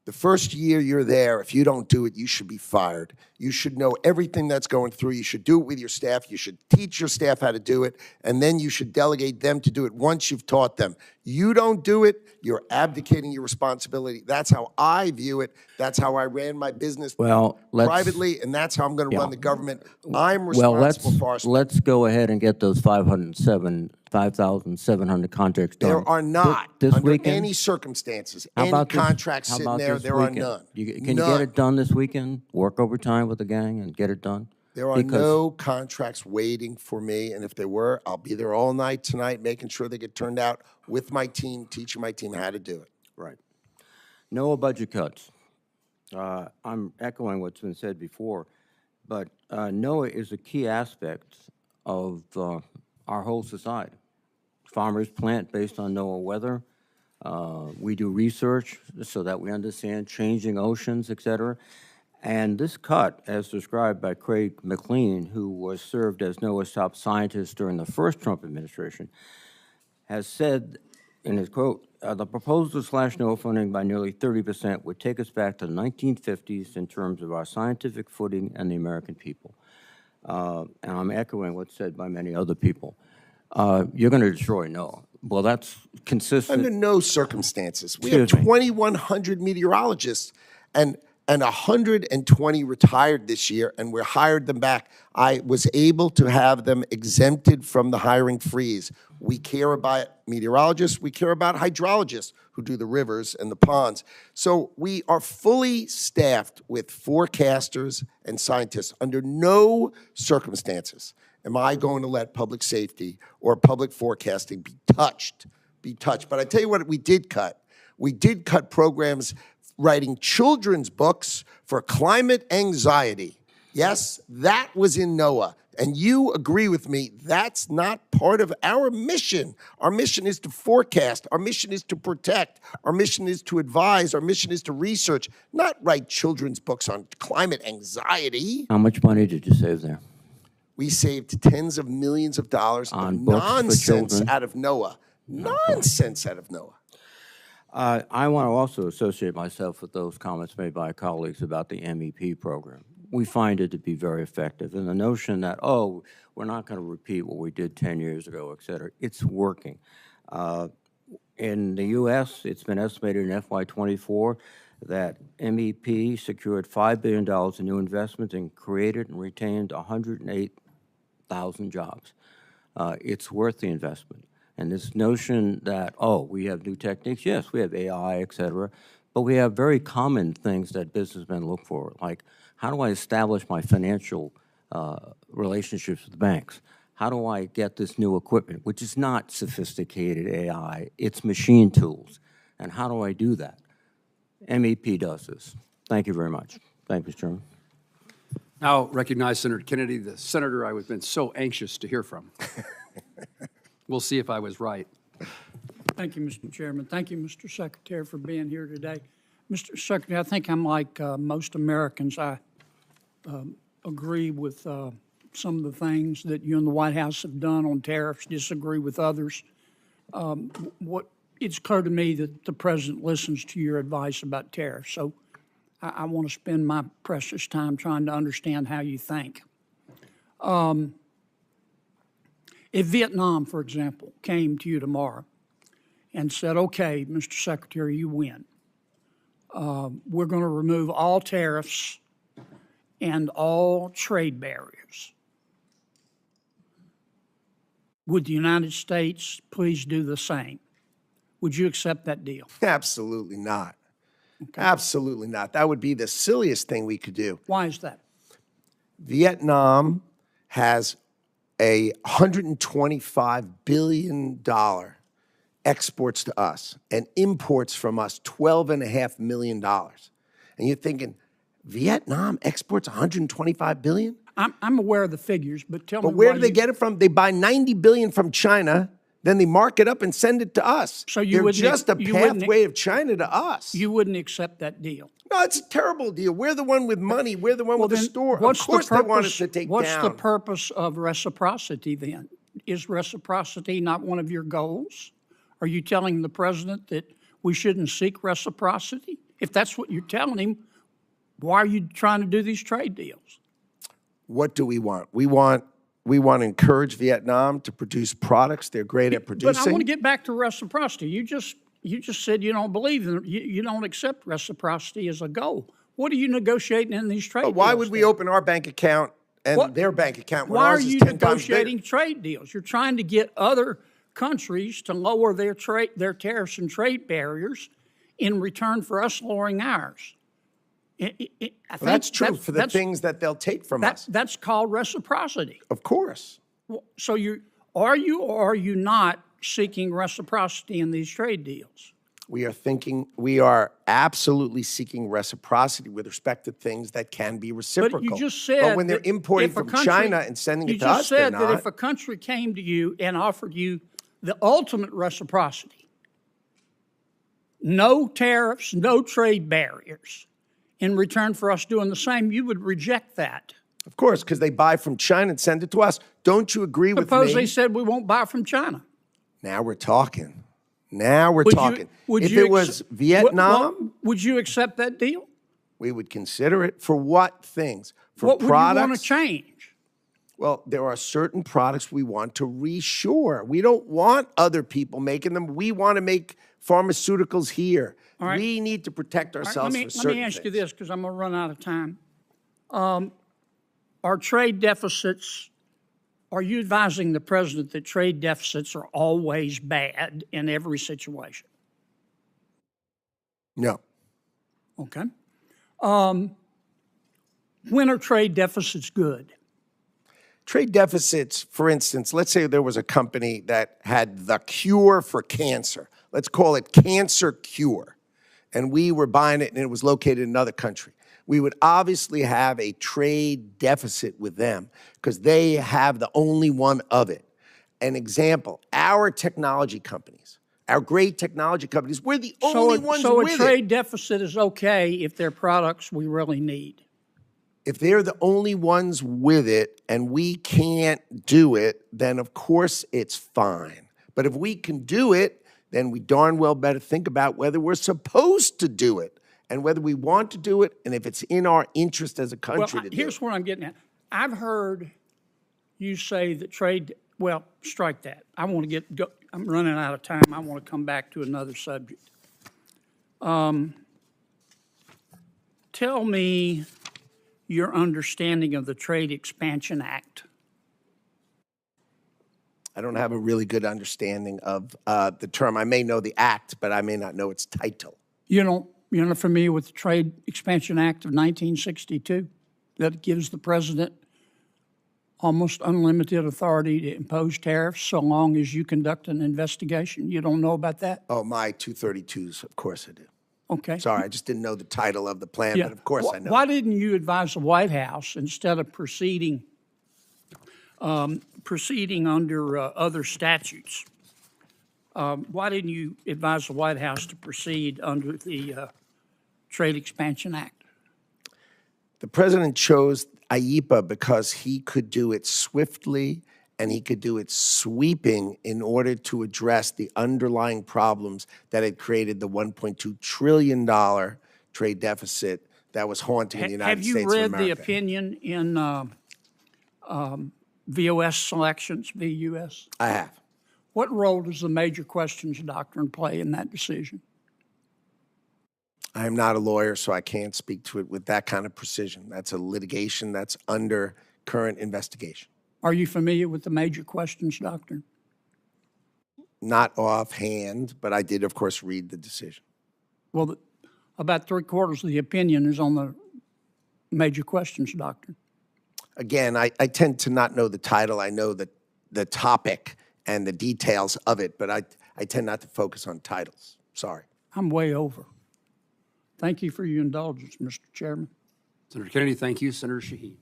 The first year you're there, if you don't do it, you should be fired. You should know everything that's going through. You should do it with your staff. You should teach your staff how to do it, and then you should delegate them to do it once you've taught them. You don't do it, you're abdicating your responsibility. That's how I view it. That's how I ran my business privately, and that's how I'm going to run the government. I'm responsible for our staff. Let's go ahead and get those 5,700 contracts done. There are not, this under weekend? any circumstances, How any about this- contracts how sitting about there, this there are weekend? none. Can you get it done this weekend? Work overtime with the gang and get it done? There are no contracts waiting for me, and if there were, I'll be there all night tonight, making sure they get turned out with my team, teaching my team how to do it. Right. No budget cuts. I'm echoing what's been said before, but NOAA is a key aspect of our whole society. Farmers plant based on NOAA weather. We do research so that we understand changing oceans, et cetera. And this cut, as described by Craig McLean, who was served as NOAA's top scientist during the first Trump administration, has said in his quote, the proposal to slash NOAA funding by nearly 30% would take us back to the 1950s in terms of our scientific footing and the American people. And I'm echoing what's said by many other people. You're going to destroy NOAA. Well, that's consistent. Under no circumstances. We have 2,100 meteorologists, and 120 retired this year, and we hired them back. I was able to have them exempted from the hiring freeze. We care about meteorologists. We care about hydrologists who do the rivers and the ponds. So we are fully staffed with forecasters and scientists. Under no circumstances am I going to let public safety or public forecasting be touched. But I tell you what we did cut. We did cut programs writing children's books for climate anxiety. Yes, that was in NOAA. And you agree with me, that's not part of our mission. Our mission is to forecast. Our mission is to protect. Our mission is to advise. Our mission is to research, not write children's books on climate anxiety. How much money did you save there? We saved tens of millions of dollars On of books for nonsense children? out of NOAA. Nonsense out of NOAA. I want to also associate myself with those comments made by colleagues about the MEP program. We find it to be very effective. And the notion that, oh, we're not going to repeat what we did 10 years ago, et cetera, it's working. In the U.S., it's been estimated in FY24 that MEP secured $5 billion in new investments and created and retained 108,000 jobs. It's worth the investment. And this notion that, oh, we have new techniques, yes, we have AI, et cetera, but we have very common things that businessmen look for, like how do I establish my financial relationships with banks? How do I get this new equipment, which is not sophisticated AI, it's machine tools, and how do I do that? MEP does this. Thank you very much. Thank you, Mr. Chairman. Now recognize Senator Kennedy, the senator I was been so anxious to hear from. We'll see if I was right. Thank you, Mr. Chairman. Thank you, Mr. Secretary, for being here today. Mr. Secretary, I think I'm like most Americans. I agree with some of the things that you and the White House have done on tariffs, disagree with others. It's clear to me that the President listens to your advice about tariffs, so I want to spend my precious time trying to understand how you think. If Vietnam, for example, came to you tomorrow and said, okay, Mr. Secretary, you win. We're going to remove all tariffs and all trade barriers. Would the United States please do the same? Would you accept that deal? Absolutely not. Okay. Absolutely not. That would be the silliest thing we could do. Why is that? Vietnam has a $125 billion exports to us and imports from us $12.5 million. And you're thinking, Vietnam exports $125 billion? I'm aware of the figures, but tell me But where why do they you- get it from? They buy $90 billion from China, then they mark it up and send it to us. So you They're wouldn't- just a you wouldn't- pathway of China to us. you wouldn't accept that deal? No, it's a terrible deal. We're the one with money. We're the one with the then store. Of what's the course they want us purpose- to take What's the down. purpose of reciprocity then? Is reciprocity not one of your goals? Are you telling the president that we shouldn't seek reciprocity? If that's what you're telling him, why are you trying to do these trade deals? What do we want? We want to encourage Vietnam to produce products they're great at producing. But I want to get back to reciprocity. You just said you don't believe in you don't accept reciprocity as a goal. What are you negotiating in these trade deals? Why would we then? open our bank account and What- their bank account when Why are ours is you 10 times bigger? negotiating trade deals? You're trying to get other countries to lower their tariffs and trade barriers in return for us lowering ours. I think That's true for the things that they'll take from us. That's called reciprocity. Of course. So are you or are you not seeking reciprocity in these trade deals? We are absolutely seeking reciprocity with respect to things that can be reciprocal. But you just said But when they're that importing if a from country- China and sending it to us, You just said they're that not. if a country came to you and offered you the ultimate reciprocity, no tariffs, no trade barriers, in return for us doing the same, you would reject that. Of course, because they buy from China and send it to us. Don't you agree with Suppose me? they said we won't buy from China. Now we're talking. Now we're Would talking. If you it was Vietnam, would you accept that deal? we would consider it. For what things? For What would products? you want to change? Well, there are certain products we want to reshore. We don't want other people making them. We want to make pharmaceuticals here. right. We need to protect All right, ourselves from let certain me ask you things. this, because I'm going to run out of time. Are trade deficits, are you advising the president that trade deficits are always bad in every situation? No. Okay. When are trade deficits good? Trade deficits, for instance, let's say there was a company that had the cure for cancer. Let's call it Cancer Cure. And we were buying it and it was located in another country. We would obviously have a trade deficit with them because they have the only one of it. An example, our technology companies, our great technology companies, we're the only ones So with a it. trade deficit is okay if they're products we really need. If they're the only ones with it and we can't do it, then of course it's fine. But if we can do it, then we darn well better think about whether we're supposed to do it and whether we want to do it and if it's in our interest as a country to do Here's it. what I'm getting at. I've heard you say that well, strike that. I want to go, I'm running out of time. I want to come back to another subject. Tell me your understanding of the Trade Expansion Act. I don't have a really good understanding of the term. I may know the act, but I may not know its title. You're not familiar with the Trade Expansion Act of 1962 that gives the president almost unlimited authority to impose tariffs so long as you conduct an investigation? You don't know about that? Oh, my 232s, of course I do. Okay. Sorry, I just didn't know the title of the plan, Yeah. but of course I know. Why didn't you advise the White House instead of proceeding under other statutes? Why didn't you advise the White House to proceed under the Trade Expansion Act? The president chose IEPA because he could do it swiftly and he could do it sweeping in order to address the underlying problems that had created the $1.2 trillion trade deficit that was haunting the United States of America. Have you read the opinion in VOS selections, VUS? I have. What role does the major questions doctrine play in that decision? I am not a lawyer, so I can't speak to it with that kind of precision. That's a litigation that's under current investigation. Are you familiar with the major questions doctrine? Not offhand, but I did, of course, read the decision. Well, about 3/4 of the opinion is on the major questions doctrine. Again, I tend to not know the title. I know the topic, and the details of it, but I tend not to focus on titles. Sorry. I'm way over. Thank you for your indulgence, Mr. Chairman. Senator Kennedy, thank you. Senator Shaheen.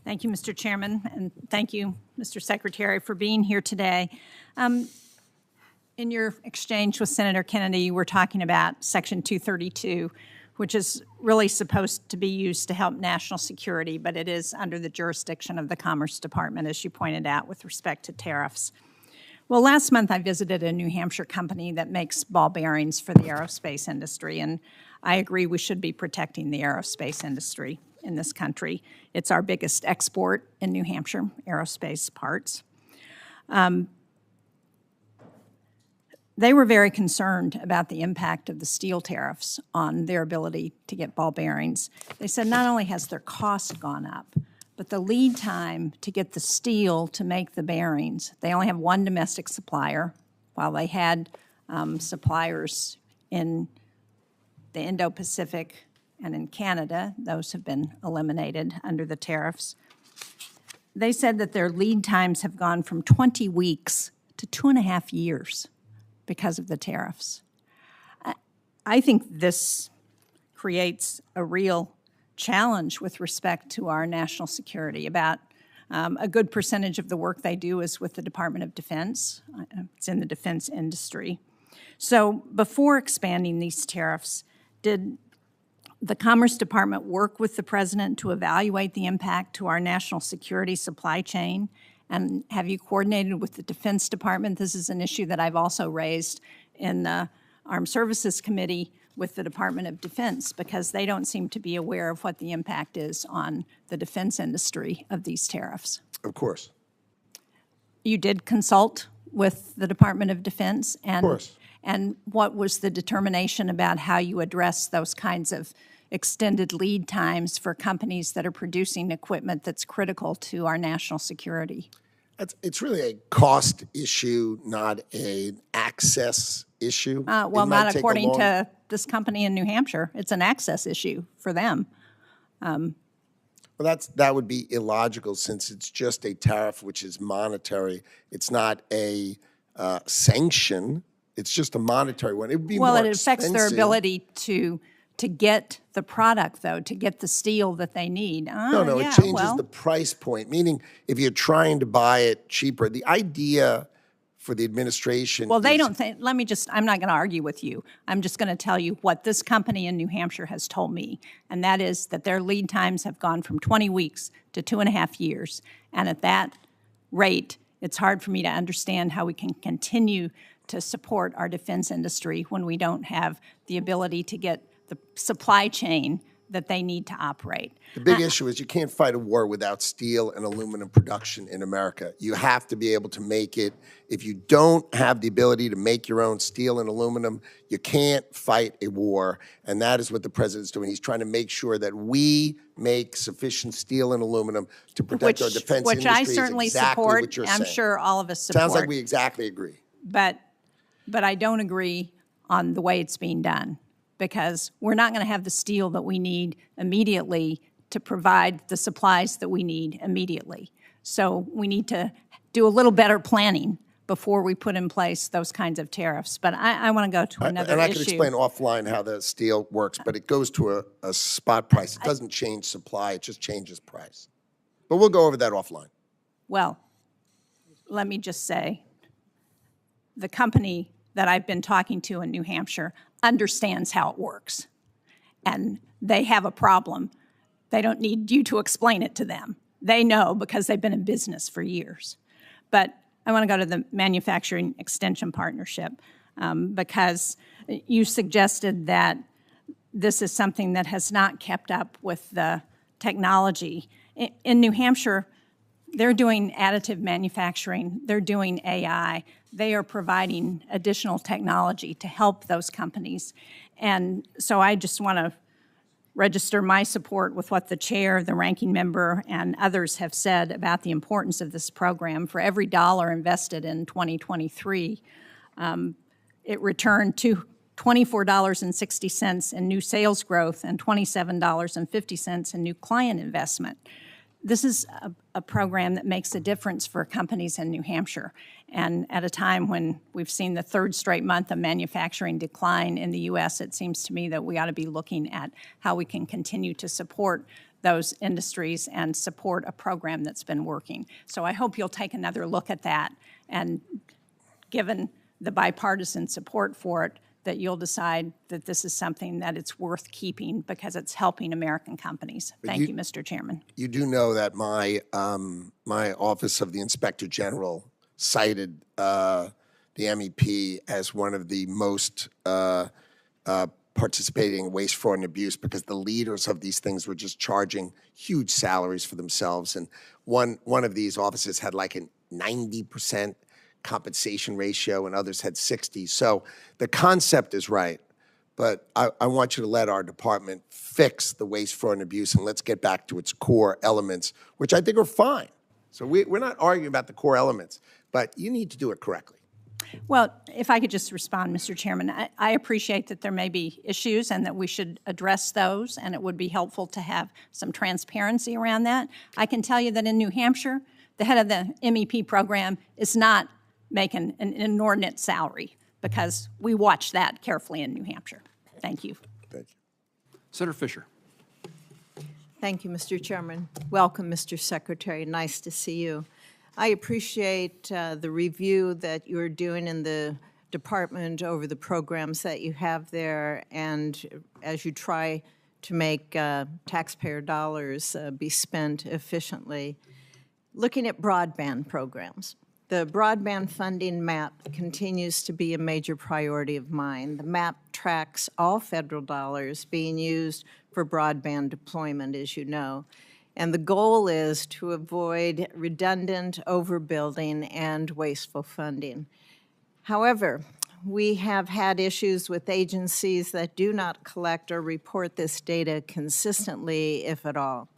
Thank you, Mr. Chairman, and thank you, Mr. Secretary, for being here today. In your exchange with Senator Kennedy, you were talking about Section 232, which is really supposed to be used to help national security, but it is under the jurisdiction of the Commerce Department, as you pointed out, with respect to tariffs. Well, last month I visited a New Hampshire company that makes ball bearings for the aerospace industry, and I agree we should be protecting the aerospace industry in this country. It's our biggest export in New Hampshire, aerospace parts. They were very concerned about the impact of the steel tariffs on their ability to get ball bearings. They said not only has their cost gone up, but the lead time to get the steel to make the bearings, they only have one domestic supplier, while they had suppliers in the Indo-Pacific and in Canada. Those have been eliminated under the tariffs. They said that their lead times have gone from 20 weeks to 2.5 years because of the tariffs. I think this creates a real challenge with respect to our national security. About a good percentage of the work they do is with the Department of Defense. It's in the defense industry. So before expanding these tariffs, did the Commerce Department work with the President to evaluate the impact to our national security supply chain? And have you coordinated with the Defense Department? This is an issue that I've also raised in the Armed Services Committee with the Department of Defense, because they don't seem to be aware of what the impact is on the defense industry of these tariffs. Of course. You did consult with the Department of Defense? And, of course. And what was the determination about how you address those kinds of extended lead times for companies that are producing equipment that's critical to our national security? It's really a cost issue, not an access issue. Well, not according to this company in New Hampshire. It's an access issue for them. Well, that would be illogical, since it's just a tariff which is monetary. It's not a sanction. It's just a monetary one. It would be well, more it affects expensive. their ability to get the product, though, to get the steel that they need. No, yeah, it changes well, the price point, meaning if you're trying to buy it cheaper, the idea for the administration well, they is, don't think, I'm not going to argue with you. I'm just going to tell you what this company in New Hampshire has told me, and that is that their lead times have gone from 20 weeks to 2.5 years. And at that rate, it's hard for me to understand how we can continue to support our defense industry when we don't have the ability to get the supply chain that they need to operate. the big issue is you can't fight a war without steel and aluminum production in America. You have to be able to make it. If you don't have the ability to make your own steel and aluminum, you can't fight a war, and that is what the President's doing. He's trying to make sure that we make sufficient steel and aluminum to protect our defense which industry. I is certainly exactly support. what you're I'm saying. sure all of us support. Sounds like we exactly agree. But I don't agree on the way it's being done, because we're not going to have the steel that we need immediately to provide the supplies that we need immediately. So we need to do a little better planning before we put in place those kinds of tariffs. But I want to go to another And I issue. can explain offline how the steel works, but it goes to a spot price. It doesn't change supply, it just changes price. But we'll go over that offline. Well, let me just say, the company that I've been talking to in New Hampshire understands how it works. And they have a problem. They don't need you to explain it to them. They know, because they've been in business for years. But I want to go to the Manufacturing Extension Partnership, because you suggested that this is something that has not kept up with the technology. In New Hampshire, they're doing additive manufacturing, they're doing AI, they are providing additional technology to help those companies. And so I just want to register my support with what the chair, the ranking member, and others have said about the importance of this program. For every dollar invested in 2023, it returned to $24.60 in new sales growth and $27.50 in new client investment. this is a program that makes a difference for companies in New Hampshire. And at a time when we've seen the third straight month of manufacturing decline in the U.S., it seems to me that we ought to be looking at how we can continue to support those industries and support a program that's been working. So I hope you'll take another look at that, and given the bipartisan support for it, that you'll decide that this is something that it's worth keeping because it's helping American companies. Thank you, Mr. Chairman. You do know that my my Office of the Inspector General cited the MEP as one of the most participating in waste, fraud, and abuse because the leaders of these things were just charging huge salaries for themselves. And one of these offices had like a 90% compensation ratio and others had 60. So the concept is right, but I want you to let our department fix the waste, fraud, and abuse, and let's get back to its core elements, which I think are fine. So we're not arguing about the core elements, but you need to do it correctly. Well, if I could just respond, Mr. Chairman, I appreciate that there may be issues and that we should address those, and it would be helpful to have some transparency around that. I can tell you that in New Hampshire, the head of the MEP program is not making an inordinate salary because we watch that carefully in New Hampshire. Thank you. Thank you. Senator Fisher. Thank you, Mr. Chairman. Welcome, Mr. Secretary. Nice to see you. I appreciate the review that you're doing in the department over the programs that you have there, and as you try to make taxpayer dollars be spent efficiently. Looking at broadband programs, the broadband funding map continues to be a major priority of mine. The map tracks all federal dollars being used for broadband deployment, as you know. And the goal is to avoid redundant overbuilding and wasteful funding. However, we have had issues with agencies that do not collect or report this data consistently, if at all.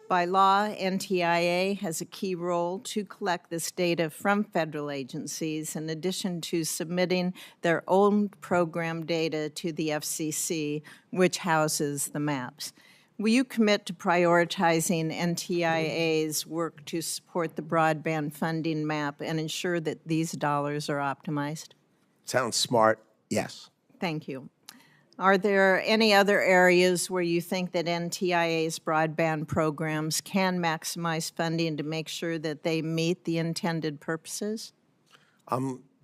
By law, NTIA has a key role to collect this data from federal agencies in addition to submitting their own program data to the FCC, which houses the maps. Will you commit to prioritizing NTIA's work to support the broadband funding map and ensure that these dollars are optimized? Sounds smart, yes. Thank you. Are there any other areas where you think that NTIA's broadband programs can maximize funding to make sure that they meet the intended purposes?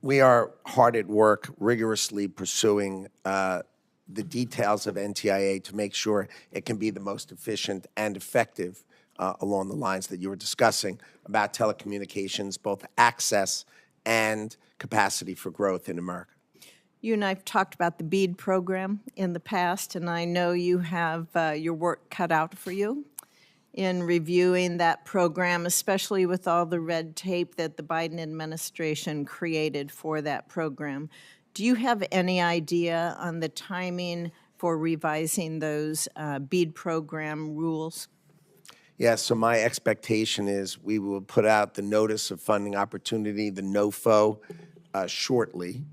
We are hard at work rigorously pursuing the details of NTIA to make sure it can be the most efficient and effective along the lines that you were discussing about telecommunications, both access and capacity for growth in America. You and I have talked about the BEAD program in the past, and I know you have your work cut out for you in reviewing that program, especially with all the red tape that the Biden administration created for that program. Do you have any idea on the timing for revising those BEAD program rules? Yes, so my expectation is we will put out the notice of funding opportunity, the NOFO, shortly.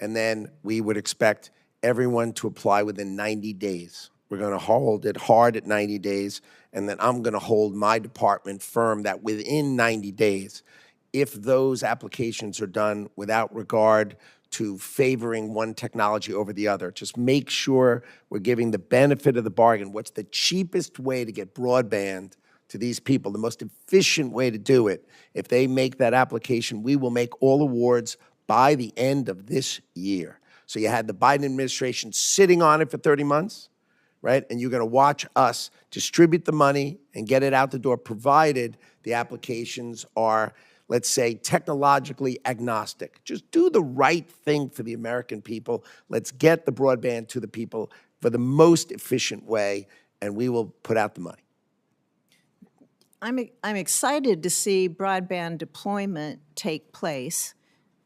And then we would expect everyone to apply within 90 days. We're going to hold it hard at 90 days, and then I'm going to hold my department firm that within 90 days, if those applications are done without regard to favoring one technology over the other, just make sure we're giving the benefit of the bargain. What's the cheapest way to get broadband to these people, the most efficient way to do it? If they make that application, we will make all awards by the end of this year. So you had the Biden administration sitting on it for 30 months, right? And you're going to watch us distribute the money and get it out the door, provided the applications are, let's say, technologically agnostic. Just do the right thing for the American people. Let's get the broadband to the people for the most efficient way, and we will put out the money. I'm excited to see broadband deployment take place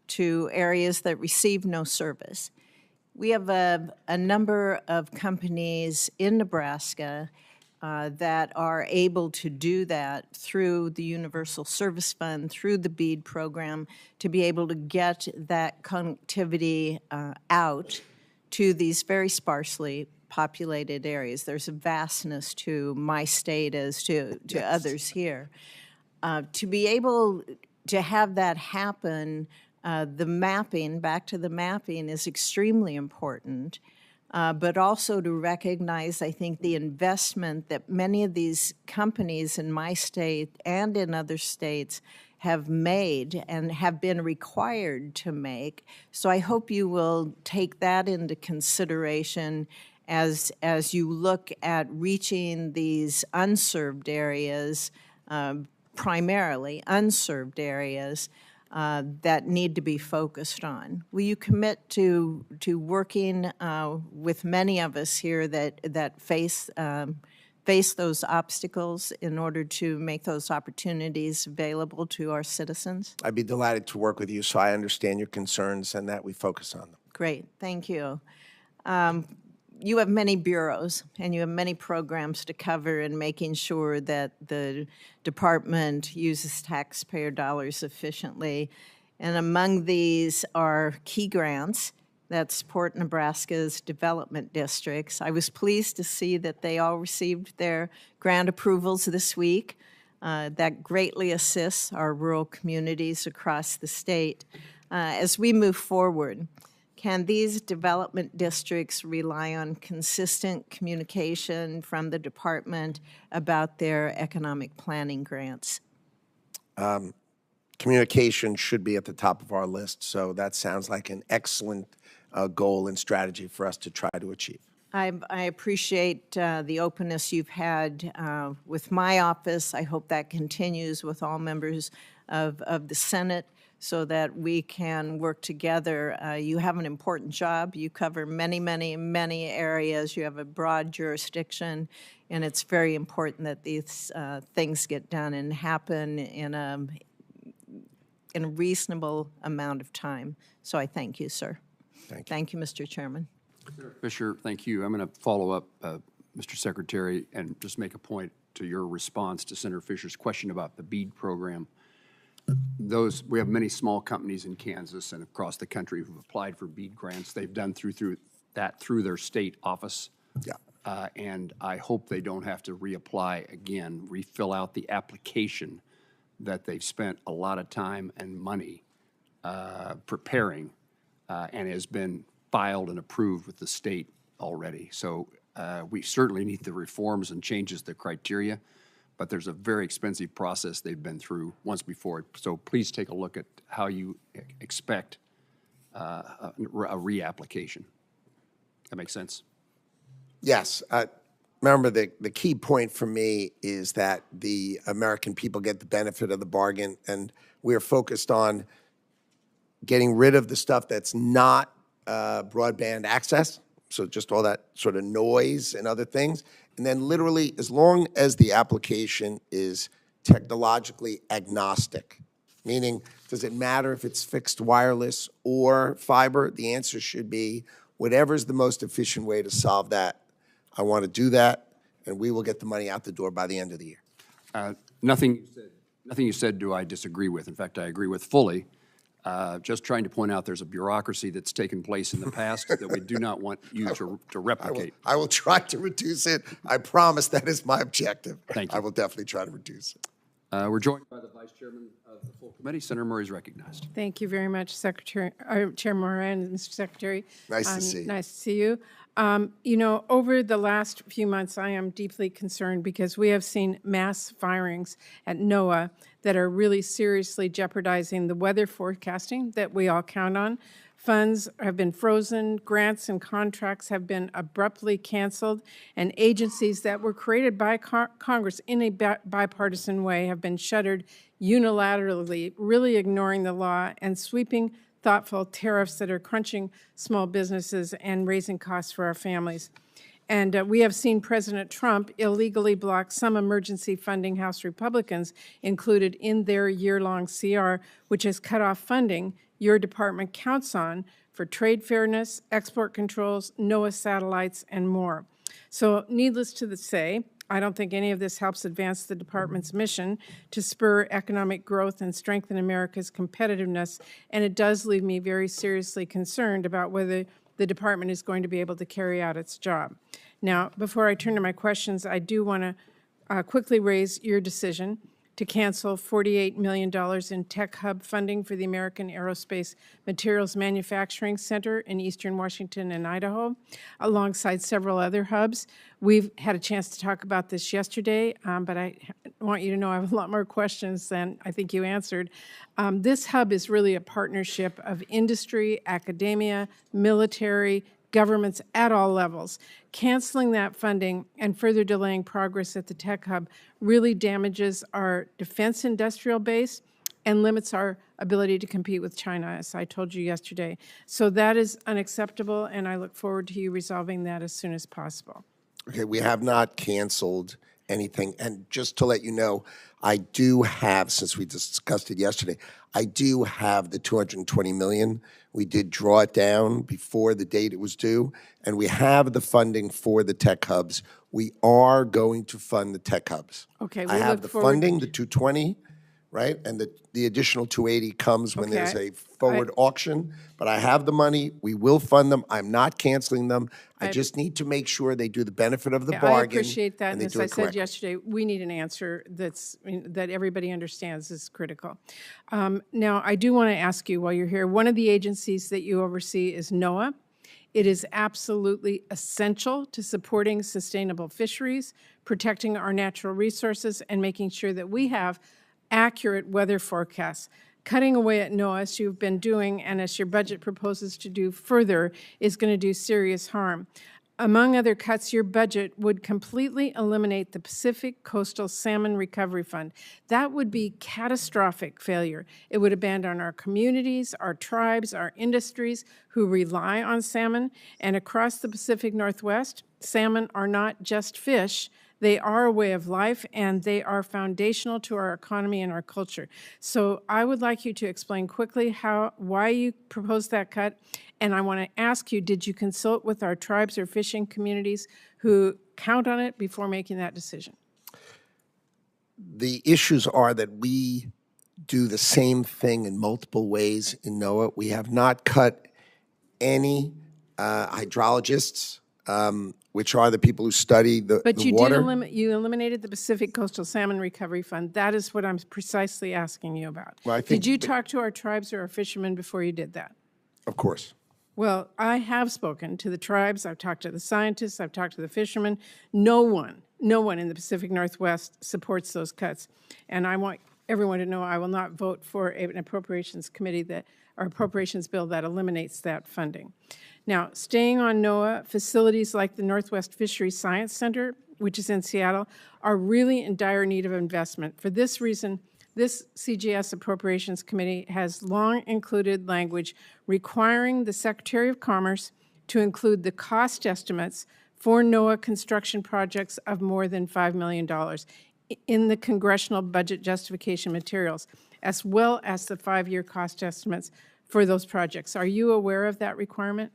to areas that receive no service. We have a number of companies in Nebraska that are able to do that through the Universal Service Fund, through the BEAD program, to be able to get that connectivity out to these very sparsely populated areas. There's a vastness to my state as to others here. To be able to have that happen, the mapping, back to the mapping, is extremely important. But also to recognize, I think, the investment that many of these companies in my state and in other states have made and have been required to make. So I hope you will take that into consideration as you look at reaching these unserved areas, primarily unserved areas, that need to be focused on. Will you commit to working with many of us here that face those obstacles in order to make those opportunities available to our citizens? I'd be delighted to work with you, so I understand your concerns and that we focus on them. Great, thank you. You have many bureaus and you have many programs to cover in making sure that the department uses taxpayer dollars efficiently. And among these are key grants that support Nebraska's development districts. I was pleased to see that they all received their grant approvals this week. That greatly assists our rural communities across the state. As we move forward, can these development districts rely on consistent communication from the department about their economic planning grants? Communication should be at the top of our list, so that sounds like an excellent goal and strategy for us to try to achieve. I appreciate the openness you've had with my office. I hope that continues with all members of the Senate, so that we can work together. You have an important job. You cover many, many, many areas. You have a broad jurisdiction, and it's very important that these things get done and happen in a reasonable amount of time. So I thank you, sir. Thank you. Thank you, Mr. Chairman. Fisher, thank you. I'm going to follow up, Mr. Secretary, and just make a point to your response to Senator Fisher's question about the BEAD program. We have many small companies in Kansas and across the country who've applied for BEAD grants. They've done through their state office. Yeah. And I hope they don't have to reapply again, refill out the application that they've spent a lot of time and money preparing and has been filed and approved with the state already. So we certainly need the reforms and changes to the criteria, but there's a very expensive process they've been through once before. So please take a look at how you expect a reapplication. That makes sense? Yes. Remember, the key point for me is that the American people get the benefit of the bargain, and we are focused on getting rid of the stuff that's not broadband access, so just all that sort of noise and other things. And then literally, as long as the application is technologically agnostic, meaning does it matter if it's fixed wireless or fiber? The answer should be whatever's the most efficient way to solve that. I want to do that, and we will get the money out the door by the end of the year. Nothing you said do I disagree with. In fact, I agree with fully. Just trying to point out there's a bureaucracy that's taken place in the past that we do not want you to replicate. I will try to reduce it. I promise that is my objective. Thank you. I will definitely try to reduce it. We're joined by the Vice Chairman of the full committee. Senator Murray is recognized. Thank you very much, Chair Moran and Mr. Secretary. Nice to see you. Nice to see you. You know, over the last few months, I am deeply concerned because we have seen mass firings at NOAA that are really seriously jeopardizing the weather forecasting that we all count on. Funds have been frozen, grants and contracts have been abruptly canceled, and agencies that were created by Congress in a bipartisan way have been shuttered unilaterally, really ignoring the law and sweeping thoughtful tariffs that are crunching small businesses and raising costs for our families. And we have seen President Trump illegally block some emergency funding House Republicans included in their year-long CR, which has cut off funding your department counts on for trade fairness, export controls, NOAA satellites, and more. So needless to say, I don't think any of this helps advance the department's mission to spur economic growth and strengthen America's competitiveness, and it does leave me very seriously concerned about whether the department is going to be able to carry out its job. Now, before I turn to my questions, I do want to quickly raise your decision to cancel $48 million in Tech Hub funding for the American Aerospace Materials Manufacturing Center in Eastern Washington and Idaho, alongside several other hubs. We've had a chance to talk about this yesterday, but I want you to know I have a lot more questions than I think you answered. This hub is really a partnership of industry, academia, military, governments at all levels. Canceling that funding and further delaying progress at the Tech Hub really damages our defense industrial base and limits our ability to compete with China, as I told you yesterday. So that is unacceptable, and I look forward to you resolving that as soon as possible. Okay, we have not canceled anything. And just to let you know, I do have, since we discussed it yesterday, I do have the $220 million. We did draw it down before the date it was due, and we have the funding for the tech hubs. We are going to fund the tech hubs. Okay, I we have look the forward- funding, the 220, right? And the additional 280 comes when there's Okay. a forward auction. But I have the money. We will fund them. I'm not canceling them. I just need to make sure they do the benefit of the Yeah, bargain. I appreciate that, and and they as do I it said correctly. yesterday, we need an answer that everybody understands is critical. Now, I do want to ask you while you're here, one of the agencies that you oversee is NOAA. It is absolutely essential to supporting sustainable fisheries, protecting our natural resources, and making sure that we have accurate weather forecasts. Cutting away at NOAA, as you've been doing, and as your budget proposes to do further, is going to do serious harm. Among other cuts, your budget would completely eliminate the Pacific Coastal Salmon Recovery Fund. That would be catastrophic failure. It would abandon our communities, our tribes, our industries who rely on salmon. And across the Pacific Northwest, salmon are not just fish. They are a way of life, and they are foundational to our economy and our culture. So I would like you to explain quickly why you proposed that cut, and I want to ask you, did you consult with our tribes or fishing communities who count on it before making that decision? The issues are that we do the same thing in multiple ways in NOAA. We have not cut any hydrologists, which are the people who study the But you water. you eliminated the Pacific Coastal Salmon Recovery Fund. That is what I'm precisely asking you about. Well, I think Did you that- talk to our tribes or our fishermen before you did that? Of course. Well, I have spoken to the tribes, I've talked to the scientists, I've talked to the fishermen. No one in the Pacific Northwest supports those cuts. And I want everyone to know I will not vote for an appropriations committee or appropriations bill that eliminates that funding. Now, staying on NOAA, facilities like the Northwest Fisheries Science Center, which is in Seattle, are really in dire need of investment. For this reason, this CGS Appropriations Committee has long included language requiring the Secretary of Commerce to include the cost estimates for NOAA construction projects of more than $5 million in the congressional budget justification materials, as well as the 5-year cost estimates for those projects. Are you aware of that requirement?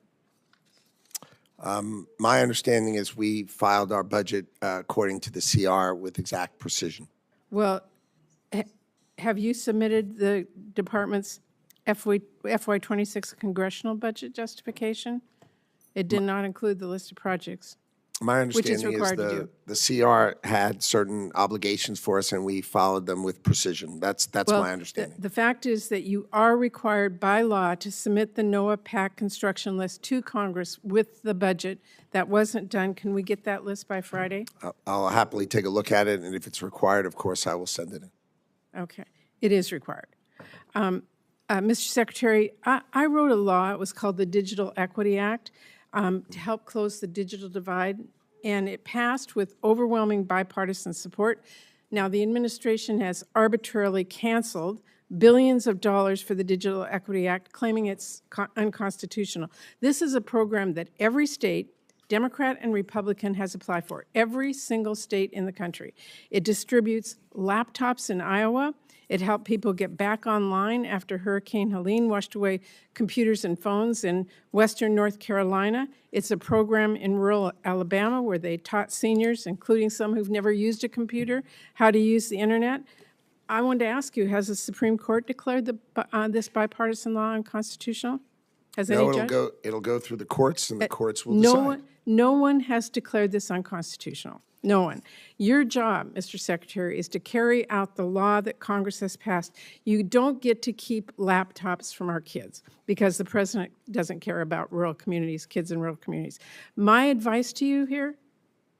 My understanding is we filed our budget according to the CR with exact precision. Well, have you submitted the department's FY26 congressional budget justification? It did not include the list of projects. My Which is understanding is required to the CR had certain obligations for us, and we followed them with precision. That's Well, my understanding. The fact is that you are required by law to submit the NOAA PAC construction list to Congress with the budget. That wasn't done. Can we get that list by Friday? I'll happily take a look at it, and if it's required, of course, I will send it in. Okay, it is required. Mr. Secretary, I wrote a law, it was called the Digital Equity Act, to help close the digital divide, and it passed with overwhelming bipartisan support. Now, the administration has arbitrarily canceled billions of dollars for the Digital Equity Act, claiming it's unconstitutional. This is a program that every state, Democrat and Republican, has applied for, every single state in the country. It distributes laptops in Iowa. It helped people get back online after Hurricane Helene washed away computers and phones in western North Carolina. It's a program in rural Alabama where they taught seniors, including some who've never used a computer, how to use the internet. I wanted to ask you, has the Supreme Court declared this bipartisan law unconstitutional? Has any No, judge? it'll go through the courts, and the courts will decide. No one has declared this unconstitutional. No one. Your job, Mr. Secretary, is to carry out the law that Congress has passed. You don't get to keep laptops from our kids because the president doesn't care about rural communities, kids in rural communities. My advice to you here,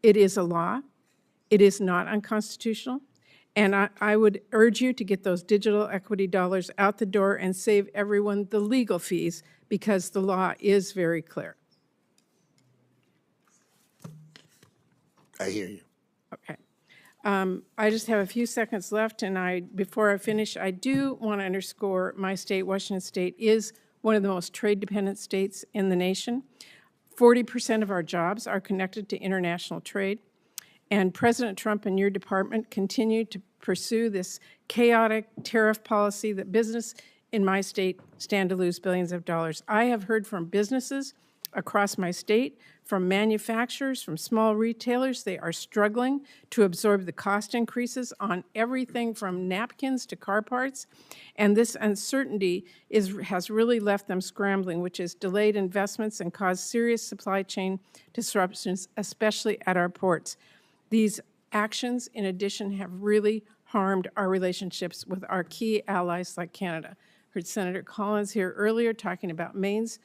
it is a law. It is not unconstitutional. And I would urge you to get those digital equity dollars out the door and save everyone the legal fees because the law is very clear. I hear you. Okay. I just have a few seconds left, and before I finish, I do want to underscore my state, Washington State, is one of the most trade-dependent states in the nation. 40% of our jobs are connected to international trade, and President Trump and your department continue to pursue this chaotic tariff policy that business in my state stand to lose billions of dollars. I have heard from businesses across my state, from manufacturers, from small retailers. They are struggling to absorb the cost increases on everything from napkins to car parts. And this uncertainty has really left them scrambling, which has delayed investments and caused serious supply chain disruptions, especially at our ports. These actions, in addition, have really harmed our relationships with our key allies like Canada. Heard Senator Collins here earlier talking about Maine's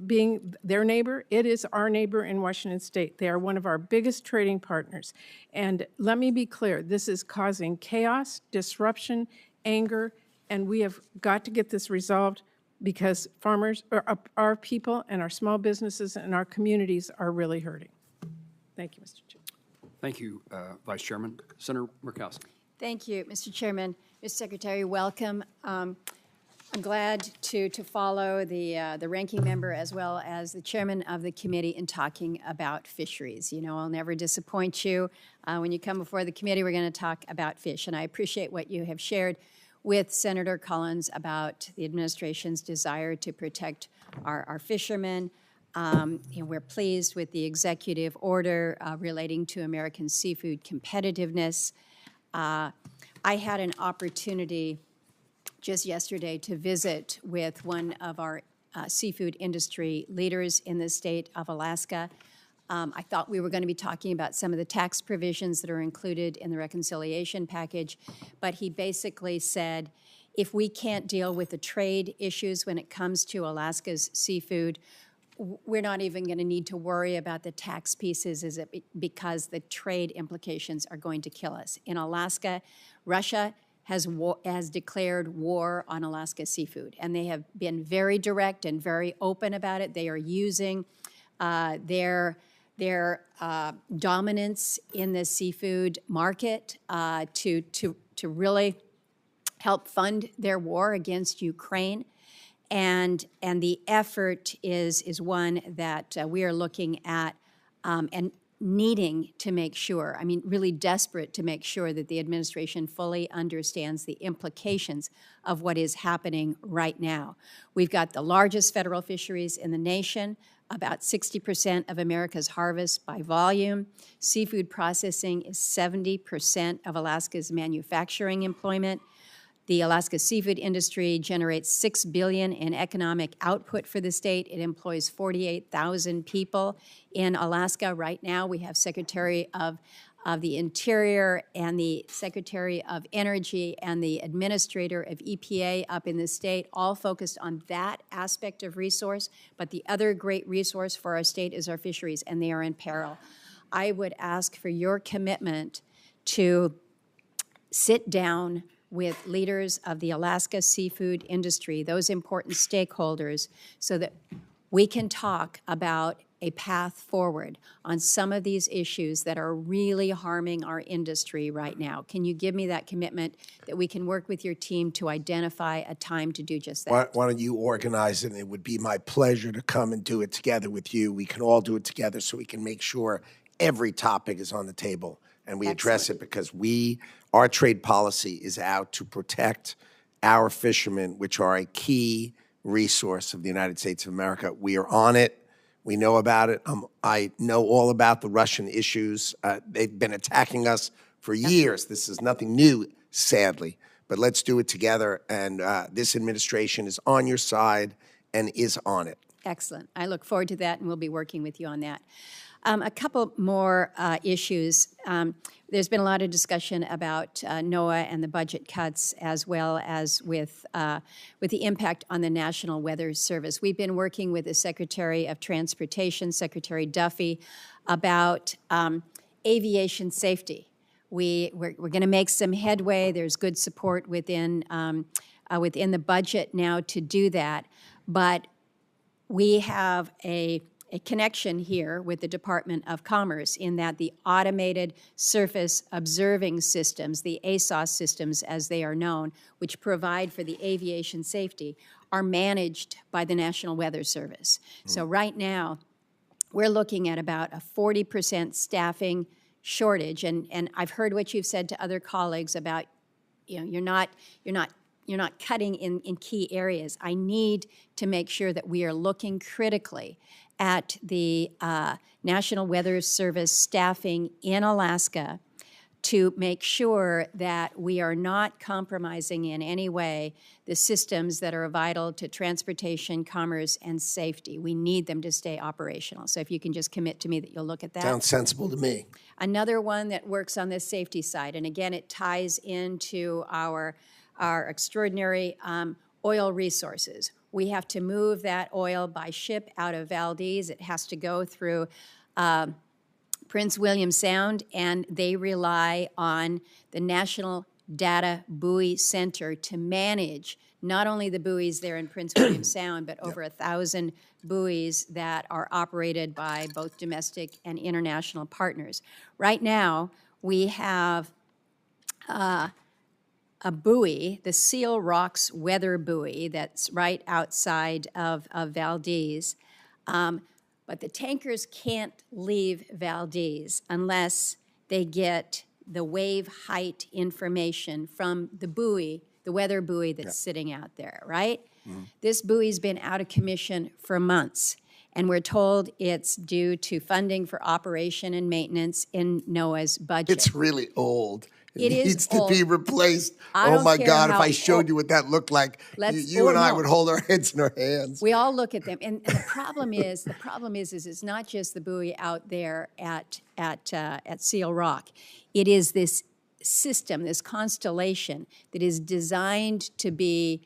being their neighbor. It is our neighbor in Washington State. They are one of our biggest trading partners. And let me be clear, this is causing chaos, disruption, anger, and we have got to get this resolved because farmers, or our people and our small businesses and our communities are really hurting. Thank you, Mr. Chair. Thank you, Vice Chairman. Senator Murkowski. Thank you, Mr. Chairman. Mr. Secretary, welcome. I'm glad to follow the ranking member as well as the chairman of the committee in talking about fisheries. You know, I'll never disappoint you. When you come before the committee, we're going to talk about fish, and I appreciate what you have shared with Senator Collins about the administration's desire to protect our fishermen. We're pleased with the executive order relating to American seafood competitiveness. I had an opportunity just yesterday to visit with one of our seafood industry leaders in the state of Alaska. I thought we were going to be talking about some of the tax provisions that are included in the reconciliation package, but he basically said, if we can't deal with the trade issues when it comes to Alaska's seafood, we're not even going to need to worry about the tax pieces because the trade implications are going to kill us. In Alaska, Russia has declared war on Alaska seafood, and they have been very direct and very open about it. They are using their dominance in the seafood market to really help fund their war against Ukraine. And the effort is one that we are looking at and needing to make sure, I mean, really desperate to make sure that the administration fully understands the implications of what is happening right now. We've got the largest federal fisheries in the nation, about 60% of America's harvest by volume. Seafood processing is 70% of Alaska's manufacturing employment. The Alaska seafood industry generates $6 billion in economic output for the state. It employs 48,000 people in Alaska. Right now, we have Secretary of the Interior and the Secretary of Energy and the Administrator of EPA up in the state, all focused on that aspect of resource. But the other great resource for our state is our fisheries, and they are in peril. I would ask for your commitment to sit down with leaders of the Alaska seafood industry, those important stakeholders, so that we can talk about a path forward on some of these issues that are really harming our industry right now. Can you give me that commitment that we can work with your team to identify a time to do just that? Why don't you organize it? And it would be my pleasure to come and do it together with you. We can all do it together so we can make sure every topic is on the table and we address it, because our trade policy is out to protect our fishermen, which are a key resource of the United States of America. We are on it. We know about it. I know all about the Russian issues. They've been attacking us for years. This is nothing new, sadly, but let's do it together. And this administration is on your side and is on it. Excellent. I look forward to that, and we'll be working with you on that. A couple more issues. There's been a lot of discussion about NOAA and the budget cuts, as well as with the impact on the National Weather Service. We've been working with the Secretary of Transportation, Secretary Duffy, about aviation safety. We're going to make some headway. There's good support within the budget now to do that, but we have a connection here with the Department of Commerce in that the Automated Surface Observing Systems, the ASOS systems as they are known, which provide for the aviation safety, are managed by the National Weather Service. So right now, we're looking at about a 40% staffing shortage, and I've heard what you've said to other colleagues about, you're not cutting in key areas. I need to make sure that we are looking critically at the National Weather Service staffing in Alaska to make sure that we are not compromising in any way the systems that are vital to transportation, commerce, and safety. We need them to stay operational. So if you can just commit to me that you'll look at that. Sounds sensible to me. Another one that works on the safety side, and again, it ties into our extraordinary oil resources. We have to move that oil by ship out of Valdez. It has to go through Prince William Sound, and they rely on the National Data Buoy Center to manage not only the buoys there in Prince William Sound, but over 1,000 buoys that are operated by both domestic and international partners. Right now, we have a buoy, the Seal Rocks weather buoy, that's right outside of Valdez. But the tankers can't leave Valdez unless they get the wave height information from the buoy, the weather buoy that's sitting out there, right? This buoy's been out of commission for months, and we're told it's due to funding for operation and maintenance in NOAA's budget. It's really old. It is needs to be old. replaced. I Oh don't my care God, if how I showed old- you what that looked like, Let's- you and I no. would hold our heads in our hands. We all look at them, and the problem is it's not just the buoy out there at Seal Rock. It is this system, this constellation that is designed to be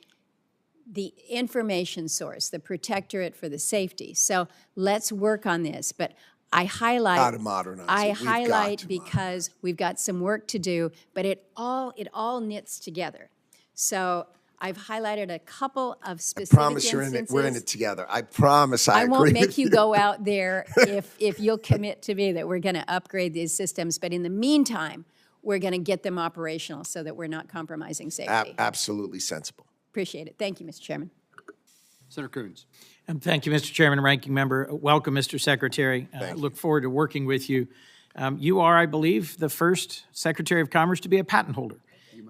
the information source, the protectorate for the safety. So let's work on this. But I highlight. Gotta modernize it. We've got highlight to because we've got some work to do, but it all knits together. So I've highlighted a couple of specific Promise you're in it. We're in instances. it together. I promise. I I won't agree make with you go out there if you'll commit to me that we're going to upgrade these systems. But in the meantime, we're going to get them operational so that we're not compromising safety. Absolutely sensible. Appreciate it. Thank you, Mr. Chairman. Senator Coons. Thank you, Mr. Chairman, Ranking Member. Welcome, Mr. Secretary. I look forward to working with you. You are, I believe, the first Secretary of Commerce to be a patent holder.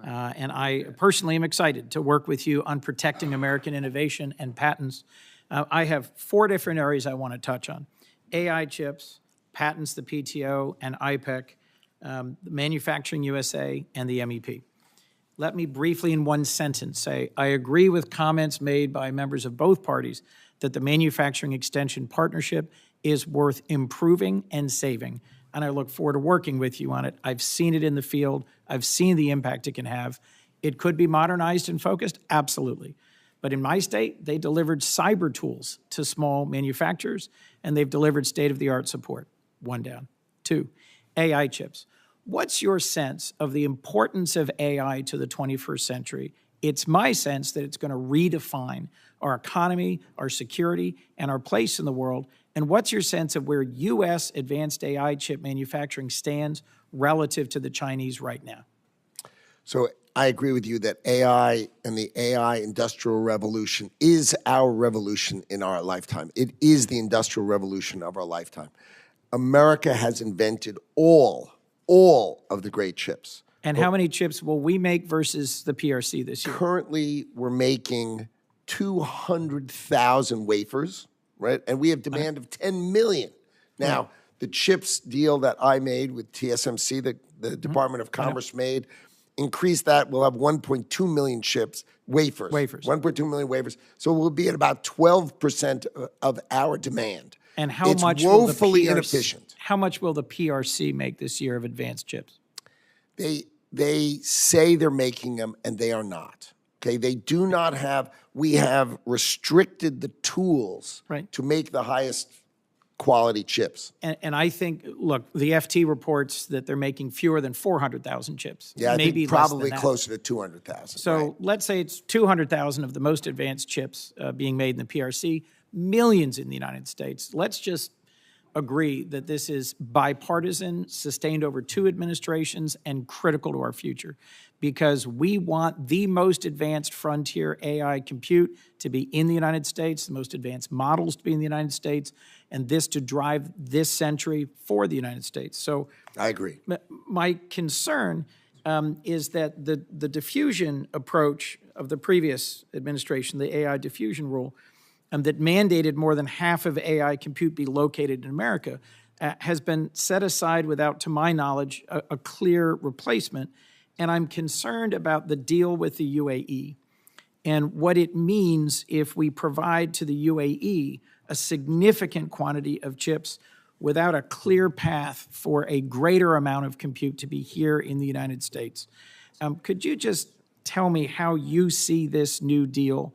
And I personally am excited to work with you on protecting American innovation and patents. I have 4 different areas I want to touch on: AI chips, patents, the PTO, and IPEC, Manufacturing USA, and the MEP. Let me briefly in one sentence say, I agree with comments made by members of both parties that the Manufacturing Extension Partnership is worth improving and saving, and I look forward to working with you on it. I've seen it in the field. I've seen the impact it can have. It could be modernized and focused, absolutely. But in my state, they delivered cyber tools to small manufacturers, and they've delivered state-of-the-art support. 1 down. 2, AI chips. What's your sense of the importance of AI to the 21st century? It's my sense that it's going to redefine our economy, our security, and our place in the world. And what's your sense of where U.S. advanced AI chip manufacturing stands relative to the Chinese right now? So I agree with you that AI and the AI industrial revolution is our revolution in our lifetime. It is the industrial revolution of our lifetime. America has invented all of the great chips. And how many chips will we make versus the PRC this year? Currently, we're making 200,000 wafers, right? And we have demand of 10 million. Now, the chips deal that I made with TSMC, the Department of Commerce made, increase that, we'll have 1.2 million wafers. Wafers. 1.2 million wafers. So we'll be at about 12% of our demand. And how It's much will the woefully PRC inefficient. How much will the PRC make this year of advanced chips? They say they're making them, and they are not. Okay, they do not have. We have restricted the tools Right. to make the highest quality chips. And I think, look, the FT reports that they're making fewer than 400,000 chips. Yeah, I maybe think less probably than that. closer to 200,000. So right. let's say it's 200,000 of the most advanced chips being made in the PRC, millions in the United States. Let's just agree that this is bipartisan, sustained over 2 administrations, and critical to our future, because we want the most advanced frontier AI compute to be in the United States, the most advanced models to be in the United States, and this to drive this century for the United States. So I agree. my concern is that the diffusion approach of the previous administration, the AI diffusion rule, that mandated more than half of AI compute be located in America, has been set aside without, to my knowledge, a clear replacement. And I'm concerned about the deal with the UAE and what it means if we provide to the UAE a significant quantity of chips without a clear path for a greater amount of compute to be here in the United States. Could you just tell me how you see this new deal?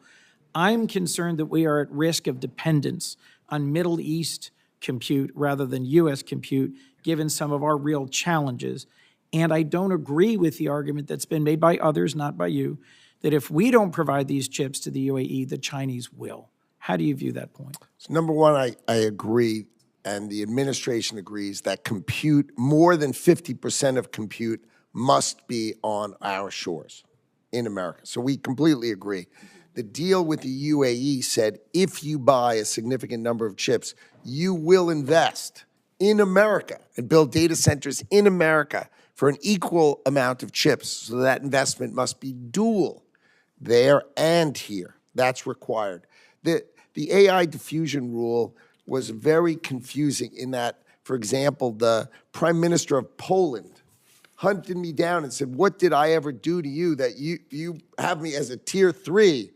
I'm concerned that we are at risk of dependence on Middle East compute rather than U.S. compute, given some of our real challenges. And I don't agree with the argument that's been made by others, not by you, that if we don't provide these chips to the UAE, the Chinese will. How do you view that point? So number one, I agree, and the administration agrees that compute, more than 50% of compute must be on our shores in America. So we completely agree. The deal with the UAE said if you buy a significant number of chips, you will invest in America and build data centers in America for an equal amount of chips. So that investment must be dual there and here. That's required. The AI diffusion rule was very confusing in that, for example, the Prime Minister of Poland hunted me down and said, "What did I ever do to you that you have me as a tier 3?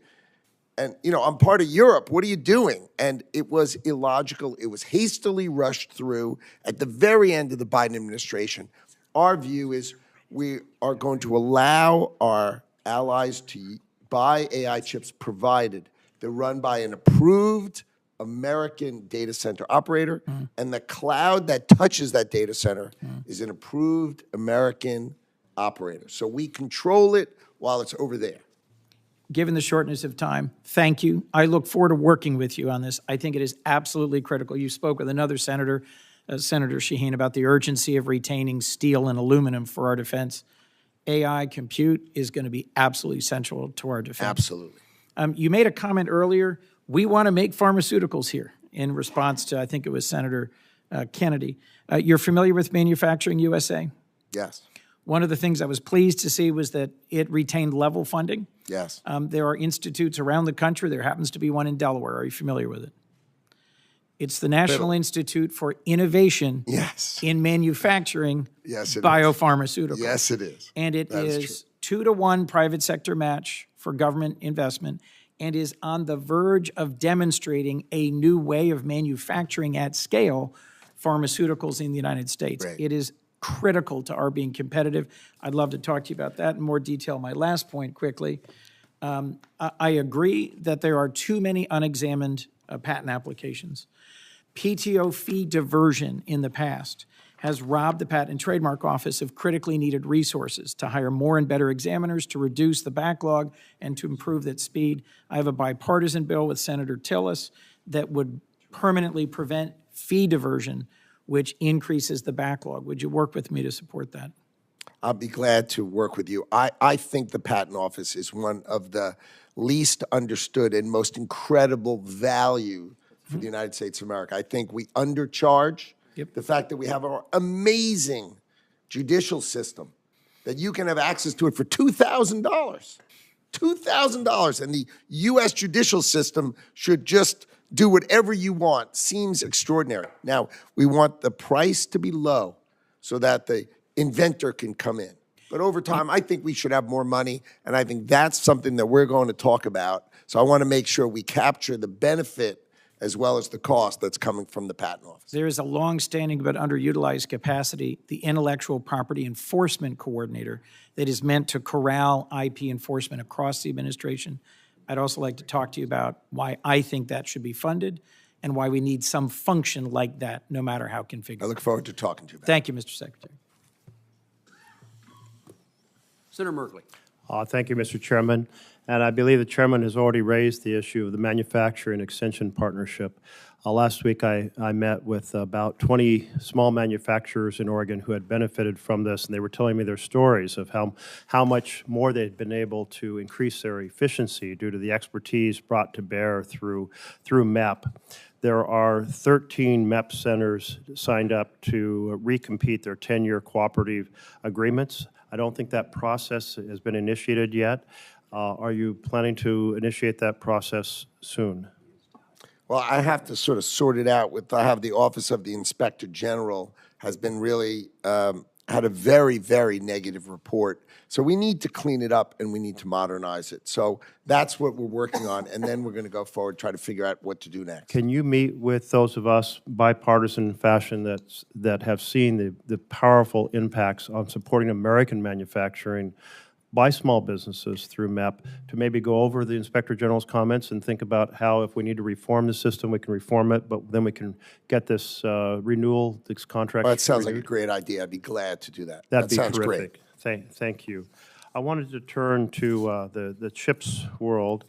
And, I'm part of Europe. What are you doing?" And it was illogical. It was hastily rushed through at the very end of the Biden administration. Our view is we are going to allow our allies to buy AI chips provided they're run by an approved American data center operator, and the cloud that touches that data center is an approved American operator. So we control it while it's over there. Given the shortness of time, thank you. I look forward to working with you on this. I think it is absolutely critical. You spoke with another senator, Senator Shaheen, about the urgency of retaining steel and aluminum for our defense. AI compute is going to be absolutely central to our defense. Absolutely. You made a comment earlier. We want to make pharmaceuticals here in response to, I think it was Senator Kennedy. You're familiar with Manufacturing USA? Yes. One of the things I was pleased to see was that it retained level funding. Yes. There are institutes around the country. There happens to be one in Delaware. Are you familiar with it? It's the National Institute for Innovation Yes. in Manufacturing Yes, it is. Biopharmaceuticals. Yes, it is. And it That is is 2-to-1 private sector match for government investment and is on the verge of demonstrating a new way of manufacturing at scale pharmaceuticals in the United States. Right. It is critical to our being competitive. I'd love to talk to you about that in more detail. My last point quickly, I agree that there are too many unexamined patent applications. PTO fee diversion in the past has robbed the Patent and Trademark Office of critically needed resources to hire more and better examiners, to reduce the backlog, and to improve that speed. I have a bipartisan bill with Senator Tillis that would permanently prevent fee diversion, which increases the backlog. Would you work with me to support that? I'll be glad to work with you. I think the Patent Office is one of the least understood and most incredible value for the United States of America. I think we undercharge. Yep. The fact that we have our amazing judicial system, that you can have access to it for $2,000. $2,000. And the U.S. judicial system should just do whatever you want. Seems extraordinary. Now, we want the price to be low so that the inventor can come in. But over time, I think we should have more money, and I think that's something that we're going to talk about. So I want to make sure we capture the benefit as well as the cost that's coming from the Patent Office. There is a long-standing but underutilized capacity, the Intellectual Property Enforcement Coordinator, that is meant to corral IP enforcement across the administration. I'd also like to talk to you about why I think that should be funded and why we need some function like that, no matter how configured. I look forward to talking to you about it. Thank you, Mr. Secretary. Senator Merkley. Thank you, Mr. Chairman. And I believe the chairman has already raised the issue of the manufacturing extension partnership. Last week, I met with about 20 small manufacturers in Oregon who had benefited from this, and they were telling me their stories of how much more they'd been able to increase their efficiency due to the expertise brought to bear through MEP. There are 13 MEP centers signed up to recompete their 10-year cooperative agreements. I don't think that process has been initiated yet. Are you planning to initiate that process soon? Well, I have to sort of sort it out with, I have the Office of the Inspector General has been really, had a very, very negative report. So we need to clean it up and we need to modernize it. So that's what we're working on. And then we're going to go forward, try to figure out what to do next. Can you meet with those of us bipartisan fashion that have seen the powerful impacts on supporting American manufacturing by small businesses through MEP to maybe go over the Inspector General's comments and think about how if we need to reform the system, we can reform it, but then we can get this renewal, this contract. Well, that sounds like renewed? a great idea. I'd be glad to do that. That'd that be sounds terrific. great. Thank you. I wanted to turn to the CHIPS world.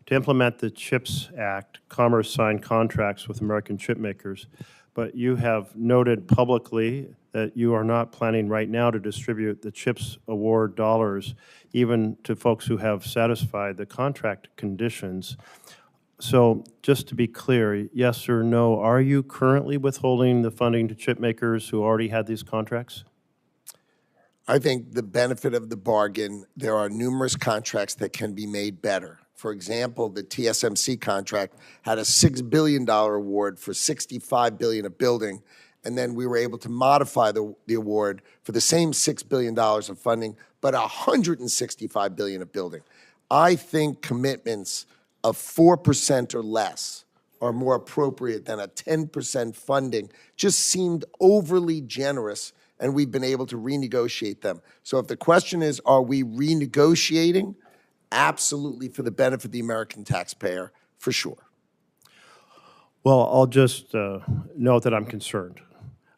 To implement the CHIPS Act, Commerce signed contracts with American chip makers, but you have noted publicly that you are not planning right now to distribute the CHIPS award dollars even to folks who have satisfied the contract conditions. So just to be clear, yes or no, are you currently withholding the funding to chip makers who already had these contracts? I think the benefit of the bargain, there are numerous contracts that can be made better. For example, the TSMC contract had a $6 billion award for $65 billion of building, and then we were able to modify the award for the same $6 billion of funding, but $165 billion of building. I think commitments of 4% or less are more appropriate than a 10% funding. Just seemed overly generous, and we've been able to renegotiate them. So if the question is, are we renegotiating? Absolutely, for the benefit of the American taxpayer, for sure. Well, I'll just note that I'm concerned.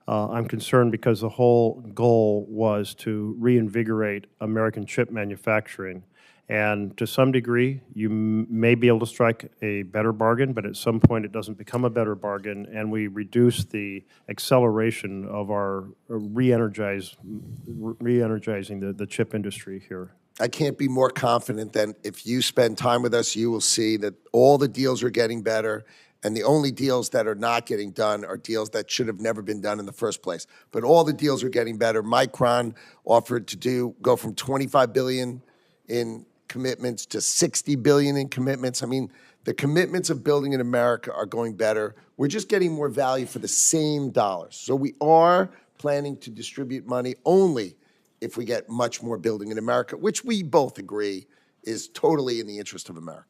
I'm concerned because the whole goal was to reinvigorate American chip manufacturing. And to some degree, you may be able to strike a better bargain, but at some point it doesn't become a better bargain, and we reduce the acceleration of our re-energizing the chip industry here. I can't be more confident than if you spend time with us, you will see that all the deals are getting better, and the only deals that are not getting done are deals that should have never been done in the first place. But all the deals are getting better. Micron offered to go from $25 billion in commitments to $60 billion in commitments. I mean, the commitments of building in America are going better. We're just getting more value for the same dollars. So we are planning to distribute money only if we get much more building in America, which we both agree is totally in the interest of America.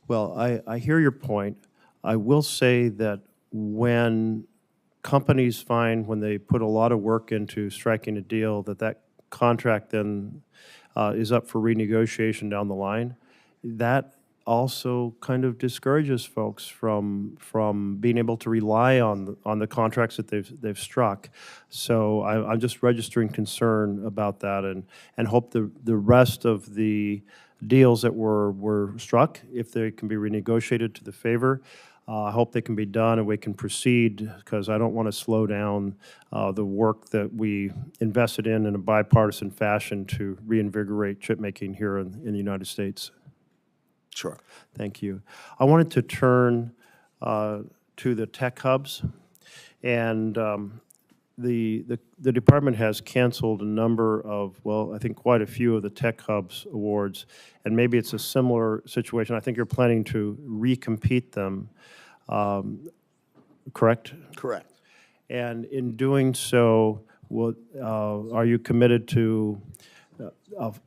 Well, I hear your point. I will say that when companies find, when they put a lot of work into striking a deal, that contract then is up for renegotiation down the line, that also kind of discourages folks from being able to rely on the contracts that they've struck. So I'm just registering concern about that, and hope the rest of the deals that were struck, if they can be renegotiated to the favor, I hope they can be done and we can proceed, because I don't want to slow down the work that we invested in a bipartisan fashion to reinvigorate chip making here in the United States. Sure. Thank you. I wanted to turn to the tech hubs, and the department has canceled a number of, well, I think quite a few of the tech hubs awards, and maybe it's a similar situation. I think you're planning to recompete them, correct? Correct. And in doing so, are you committed to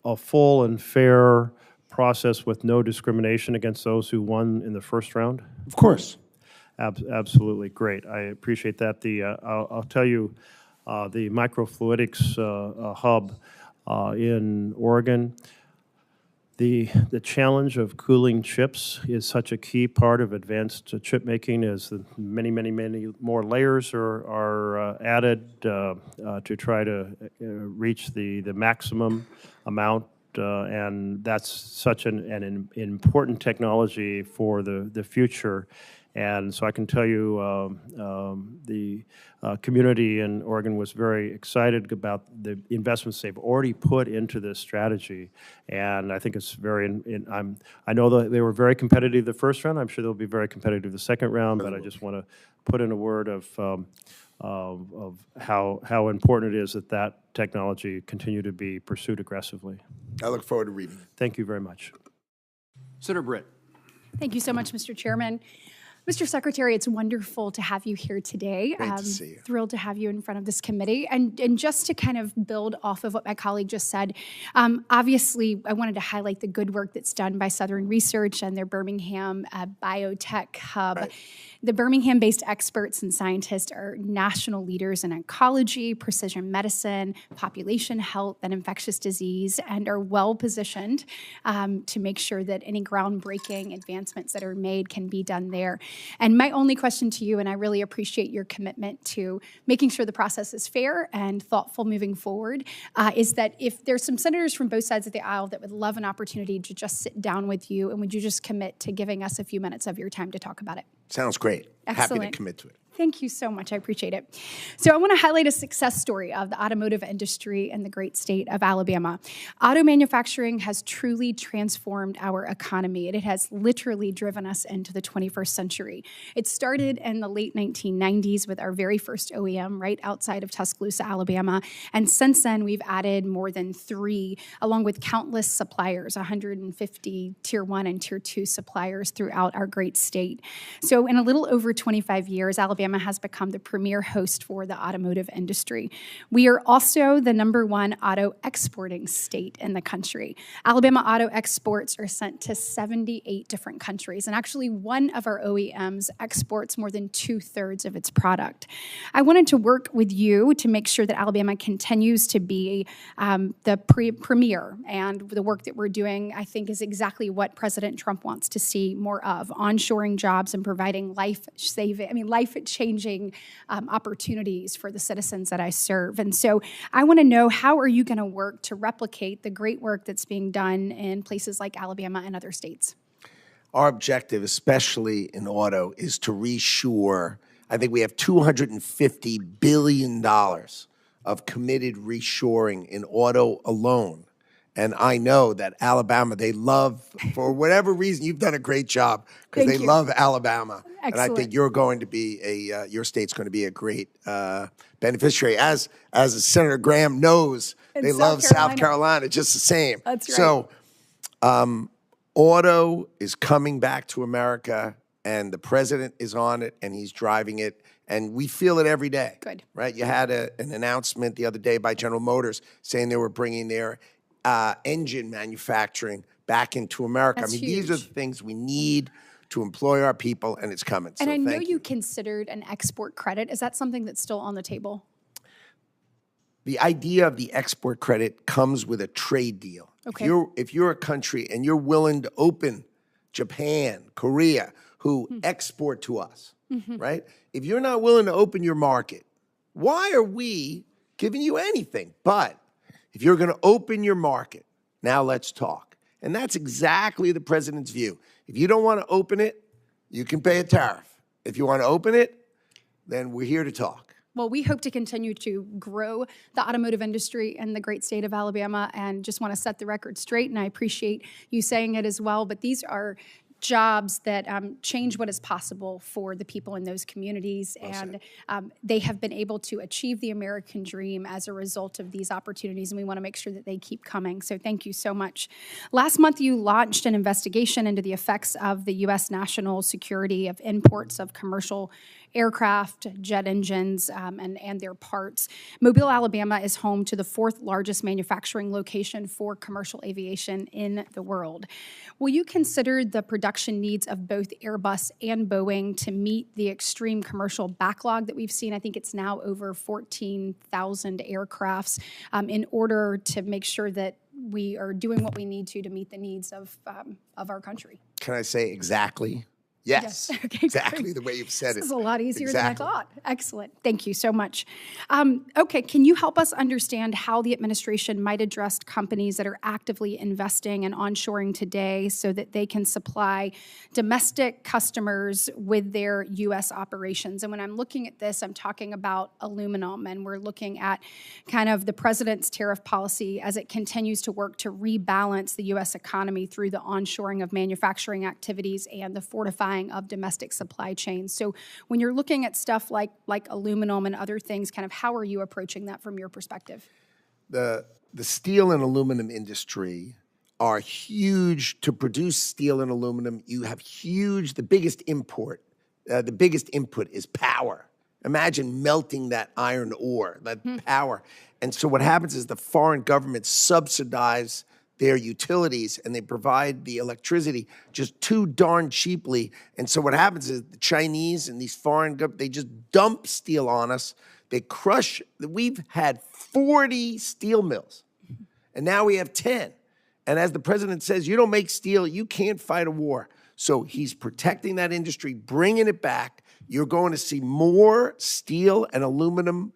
a full and fair process with no discrimination against those who won in the first round? Of course. Absolutely, great. I appreciate that. I'll tell you, the microfluidics hub in Oregon, the challenge of cooling chips is such a key part of advanced chip making as the many more layers are added to try to reach the maximum amount. And that's such an important technology for the future. And so I can tell you the community in Oregon was very excited about the investments they've already put into this strategy. And I think it's very, I know that they were very competitive the first round. I'm sure they'll be very competitive the second round, but I just want to put in a word of how important it is that technology continue to be pursued aggressively. I look forward to reading it. Thank you very much. Senator Britt. Thank you so much, Mr. Chairman. Mr. Secretary, it's wonderful to have you here today. Great to see you. Thrilled to have you in front of this committee. And just to kind of build off of what my colleague just said, obviously I wanted to highlight the good work that's done by Southern Research and their Birmingham Biotech Hub. Right. The Birmingham-based experts and scientists are national leaders in oncology, precision medicine, population health, and infectious disease, and are well-positioned to make sure that any groundbreaking advancements that are made can be done there. And my only question to you, and I really appreciate your commitment to making sure the process is fair and thoughtful moving forward, is that if there's some senators from both sides of the aisle that would love an opportunity to just sit down with you, and would you just commit to giving us a few minutes of your time to talk about it? Sounds great. Excellent. Happy to commit to it. Thank you so much. I appreciate it. So I want to highlight a success story of the automotive industry in the great state of Alabama. Auto manufacturing has truly transformed our economy, and it has literally driven us into the 21st century. It started in the late 1990s with our very first OEM right outside of Tuscaloosa, Alabama. And since then, we've added more than 3, along with countless suppliers, 150 Tier 1 and Tier 2 suppliers throughout our great state. So in a little over 25 years, Alabama has become the premier host for the automotive industry. We are also the #1 auto exporting state in the country. Alabama auto exports are sent to 78 different countries, and actually one of our OEMs exports more than 2/3 of its product. I wanted to work with you to make sure that Alabama continues to be the premier, and the work that we're doing, I think, is exactly what President Trump wants to see more of: onshoring jobs and providing life-changing opportunities for the citizens that I serve. And so I want to know, how are you going to work to replicate the great work that's being done in places like Alabama and other states? Our objective, especially in auto, is to reshore. I think we have $250 billion of committed reshoring in auto alone. And I know that Alabama, they love, for whatever reason, you've done a great job because they love Alabama. Excellent. And I think you're going to be your state's going to be a great beneficiary. As Senator Graham knows, they love South Carolina just the same. That's right. So auto is coming back to America, and the president is on it, and he's driving it. And we feel it every day. Good. Right? You had an announcement the other day by General Motors saying they were bringing their engine manufacturing back into America. That's these are the things we need to employ our people, and it's coming. And so I know thank you considered an export credit. Is that something that's still on the table? The idea of the export credit comes with a trade deal. Okay. If you're a country and you're willing to open Japan, Korea, who export to us, right? If you're not willing to open your market, why are we giving you anything? But if you're going to open your market, now let's talk. And that's exactly the president's view. If you don't want to open it, you can pay a tariff. If you want to open it, then we're here to talk. Well, we hope to continue to grow the automotive industry in the great state of Alabama, and just want to set the record straight, and I appreciate you saying it as well, but these are jobs that change what is possible for the people in those communities. And they have been able to achieve the American dream as a result of these opportunities, and we want to make sure that they keep coming. So thank you so much. Last month, you launched an investigation into the effects of the U.S. national security of imports of commercial aircraft, jet engines, and their parts. Mobile, Alabama is home to the 4th largest manufacturing location for commercial aviation in the world. Will you consider the production needs of both Airbus and Boeing to meet the extreme commercial backlog that we've seen? I think it's now over 14,000 aircrafts in order to make sure that we are doing what we need to meet the needs of our country. Can I say exactly? Yes, Okay, exactly great. the way you've said it. This is a lot easier Exactly. than I thought. Excellent. Thank you so much. Okay, can you help us understand how the administration might address companies that are actively investing and onshoring today so that they can supply domestic customers with their U.S. operations? And when I'm looking at this, I'm talking about aluminum, and we're looking at kind of the president's tariff policy as it continues to work to rebalance the U.S. economy through the onshoring of manufacturing activities and the fortifying of domestic supply chains. So when you're looking at stuff like aluminum and other things, kind of how are you approaching that from your perspective? The steel and aluminum industry are huge. To produce steel and aluminum, you have the biggest input is power. Imagine melting that iron ore, that power. And so what happens is the foreign governments subsidize their utilities, and they provide the electricity just too darn cheaply. And so what happens is the Chinese and these foreign governments, they just dump steel on us. They crush. We've had 40 steel mills, and now we have 10. And as the president says, you don't make steel, you can't fight a war. So he's protecting that industry, bringing it back. You're going to see more steel and aluminum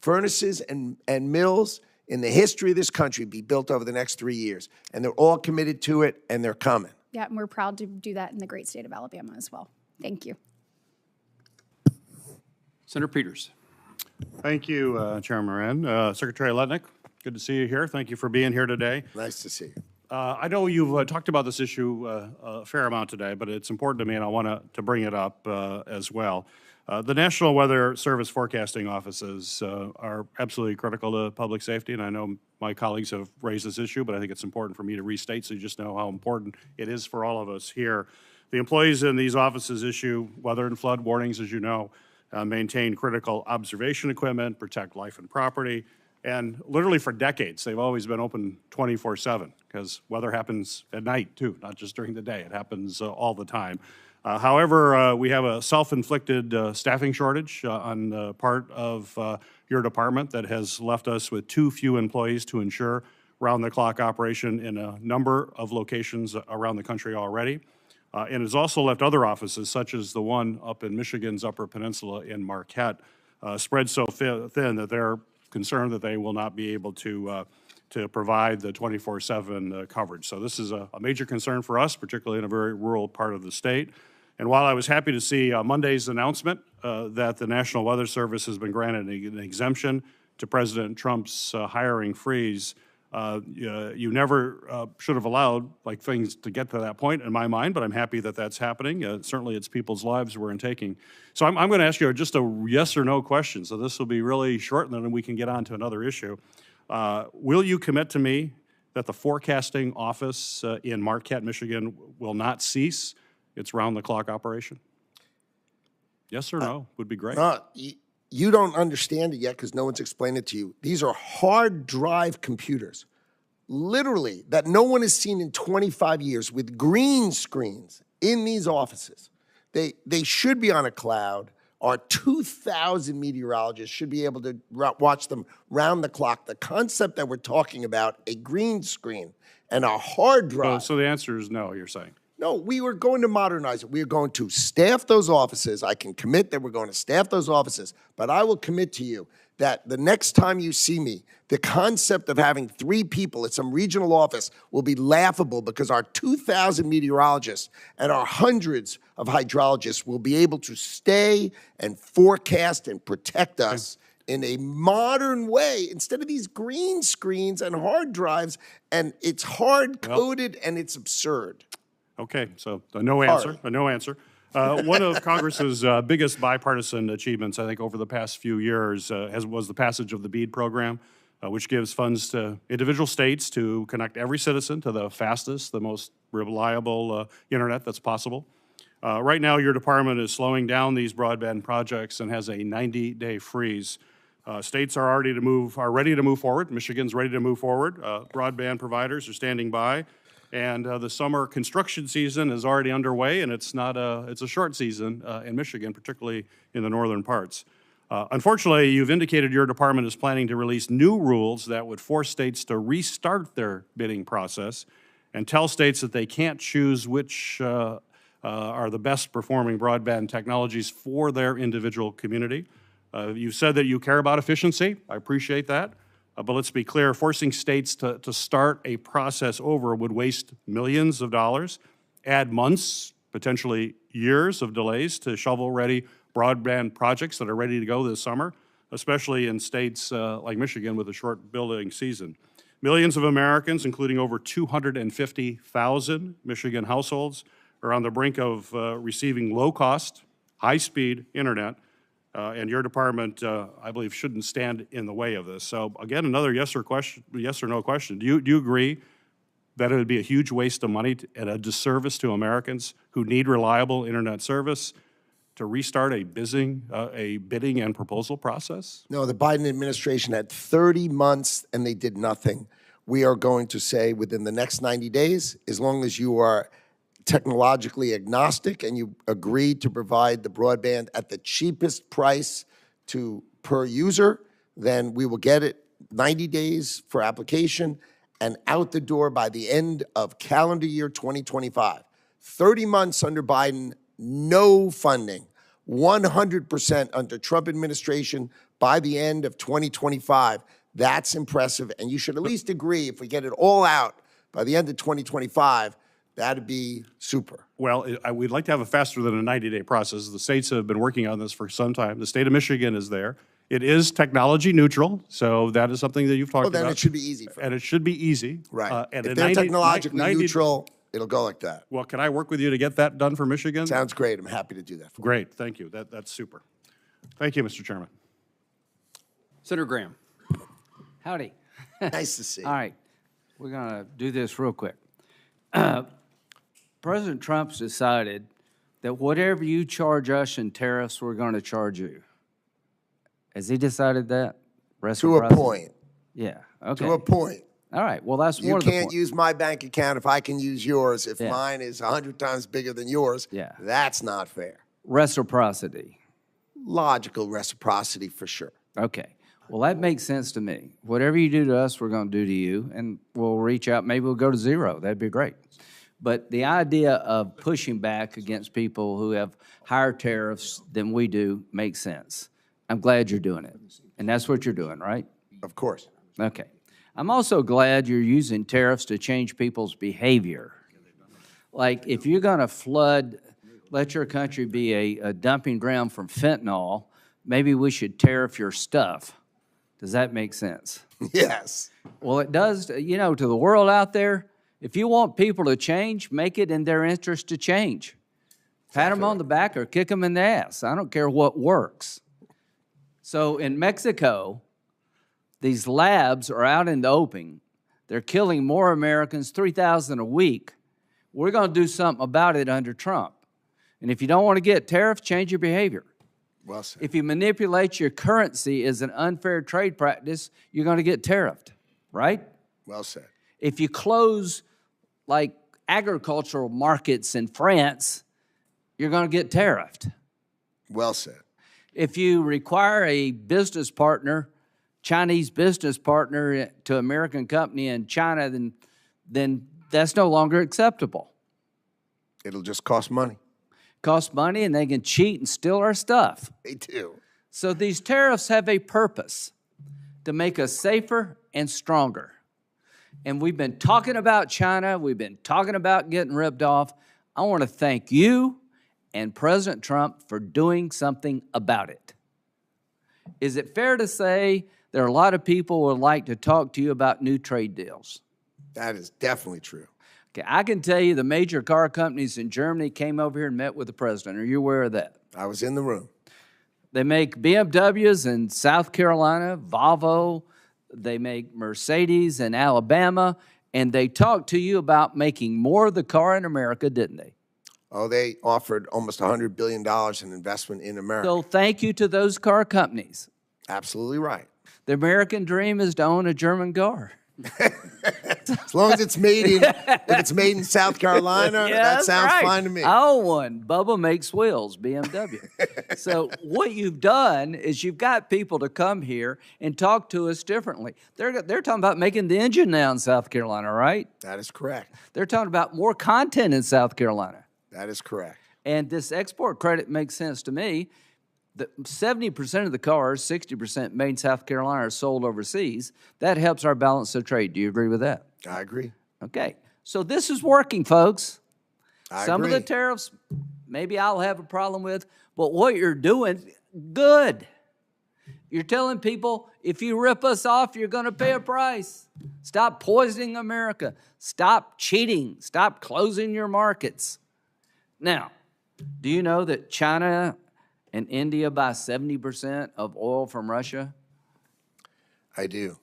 furnaces and mills in the history of this country be built over the next 3 years. And they're all committed to it, and they're coming. Yeah, and we're proud to do that in the great state of Alabama as well. Thank you. Senator Peters. Thank you, Chairman Moran. Secretary Lutnick, good to see you here. Thank you for being here today. Nice to see you. I know you've talked about this issue a fair amount today, but it's important to me, and I want to bring it up as well. The National Weather Service forecasting offices are absolutely critical to public safety, and I know my colleagues have raised this issue, but I think it's important for me to restate so you just know how important it is for all of us here. The employees in these offices issue weather and flood warnings, as you know, maintain critical observation equipment, protect life and property, and literally for decades, they've always been open 24/7 because weather happens at night too, not just during the day. It happens all the time. However, we have a self-inflicted staffing shortage on the part of your department that has left us with too few employees to ensure round-the-clock operation in a number of locations around the country already. And has also left other offices, such as the one up in Michigan's Upper Peninsula in Marquette, spread so thin that they're concerned that they will not be able to provide the 24/7 coverage. So this is a major concern for us, particularly in a very rural part of the state. And while I was happy to see Monday's announcement that the National Weather Service has been granted an exemption to President Trump's hiring freeze, you never should have allowed things to get to that point in my mind, but I'm happy that that's happening. Certainly it's people's lives we're taking. So I'm going to ask you just a yes or no question. So this will be really short, and then we can get on to another issue. Will you commit to me that the forecasting office in Marquette, Michigan will not cease its round-the-clock operation? Yes or no would be great. You don't understand it yet because no one's explained it to you. These are hard drive computers, literally, that no one has seen in 25 years with green screens in these offices. They should be on a cloud. Our 2,000 meteorologists should be able to watch them round the clock. The concept that we're talking about, a green screen and a hard drive. So the answer is no, you're saying? No, we were going to modernize it. We are going to staff those offices. I can commit that we're going to staff those offices, but I will commit to you that the next time you see me, the concept of having 3 people at some regional office will be laughable because our 2,000 meteorologists and our hundreds of hydrologists will be able to stay and forecast and protect us in a modern way instead of these green screens and hard drives, and it's hard-coded and it's absurd. Okay, so a no answer, a no answer. One of Congress's biggest bipartisan achievements, I think, over the past few years was the passage of the BEAD program, which gives funds to individual states to connect every citizen to the fastest, the most reliable internet that's possible. Right now, your department is slowing down these broadband projects and has a 90-day freeze. States are ready to move forward. Michigan's ready to move forward. Broadband providers are standing by. And the summer construction season is already underway, and it's a short season in Michigan, particularly in the northern parts. Unfortunately, you've indicated your department is planning to release new rules that would force states to restart their bidding process and tell states that they can't choose which are the best performing broadband technologies for their individual community. You said that you care about efficiency. I appreciate that. But let's be clear, forcing states to start a process over would waste millions of dollars, add months, potentially years of delays to shovel-ready broadband projects that are ready to go this summer, especially in states like Michigan with a short building season. Millions of Americans, including over 250,000 Michigan households, are on the brink of receiving low-cost, high-speed internet. And your department, I believe, shouldn't stand in the way of this. So again, another yes or no question. Do you agree that it would be a huge waste of money and a disservice to Americans who need reliable internet service to restart a bidding and proposal process? No, the Biden administration had 30 months and they did nothing. We are going to say within the next 90 days, as long as you are technologically agnostic and you agree to provide the broadband at the cheapest price per user, then we will get it 90 days for application and out the door by the end of calendar year 2025. 30 months under Biden, no funding. 100% under Trump administration by the end of 2025. That's impressive, and you should at least agree if we get it all out by the end of 2025, that'd be super. Well, we'd like to have a faster than a 90-day process. The states have been working on this for some time. The state of Michigan is there. It is technology neutral, so that is something that you've talked about. Well, then it should be easy. And it should be easy. Right. If they're technologically neutral, it'll go like that. Well, can I work with you to get that done for Michigan? Sounds great. I'm happy to do that for you. Great. Thank you. That's super. Thank you, Mr. Chairman. Senator Graham. Howdy. Nice to see you. All right, we're going to do this real quick. President Trump's decided that whatever you charge us in tariffs, we're going to charge you. Has he decided that? To a point. Yeah, okay. To a point. All right, well, that's You more than can't use my bank account if I can use yours. If Yeah. mine is 100 times bigger than yours, Yeah. that's not fair. Reciprocity. Logical reciprocity for sure. Okay. Well, that makes sense to me. Whatever you do to us, we're going to do to you, and we'll reach out. Maybe we'll go to zero. That'd be great. But the idea of pushing back against people who have higher tariffs than we do makes sense. I'm glad you're doing it. And that's what you're doing, right? Of course. Okay. I'm also glad you're using tariffs to change people's behavior. Like, if you're going to let your country be a dumping ground from fentanyl, maybe we should tariff your stuff. Does that make sense? Yes. Well, it does, to the world out there. If you want people to change, make it in their interest to change. Pat them on the back or kick them in the ass. I don't care what works. So in Mexico, these labs are out in the open. They're killing more Americans, 3,000 a week. We're going to do something about it under Trump. And if you don't want to get tariffs, change your behavior. Well said. If you manipulate your currency as an unfair trade practice, you're going to get tariffed, right? Well said. If you close like agricultural markets in France, you're going to get tariffed. Well said. If you require a business partner, Chinese business partner to American company in China, then that's no longer acceptable. It'll just cost money. Cost money, and they can cheat and steal our stuff. They do. So these tariffs have a purpose, to make us safer and stronger. And we've been talking about China. We've been talking about getting ripped off. I want to thank you and President Trump for doing something about it. Is it fair to say there are a lot of people who would like to talk to you about new trade deals? That is definitely true. Okay, I can tell you the major car companies in Germany came over here and met with the president. Are you aware of that? I was in the room. They make BMWs in South Carolina, Volvo, they make Mercedes in Alabama, and they talked to you about making more of the car in America, didn't they? Oh, they offered almost $100 billion in investment in America. So thank you to those car companies. Absolutely right. The American dream is to own a German car. As long as it's made in, if it's made in South Carolina, Yeah, that that's sounds right. fine to me. I own one. Bubba makes wheels, BMW. So what you've done is you've got people to come here and talk to us differently. They're talking about making the engine now in South Carolina, right? That is correct. They're talking about more content in South Carolina. That is correct. And this export credit makes sense to me. 70% of the cars, 60% made in South Carolina, are sold overseas. That helps our balance of trade. Do you agree with that? I agree. Okay. So this is working, folks. Some agree. of the tariffs, maybe I'll have a problem with, but what you're doing, good. You're telling people, if you rip us off, you're going to pay a price. Stop poisoning America. Stop cheating. Stop closing your markets. Now, do you know that China and India buy 70% of oil from Russia? I do.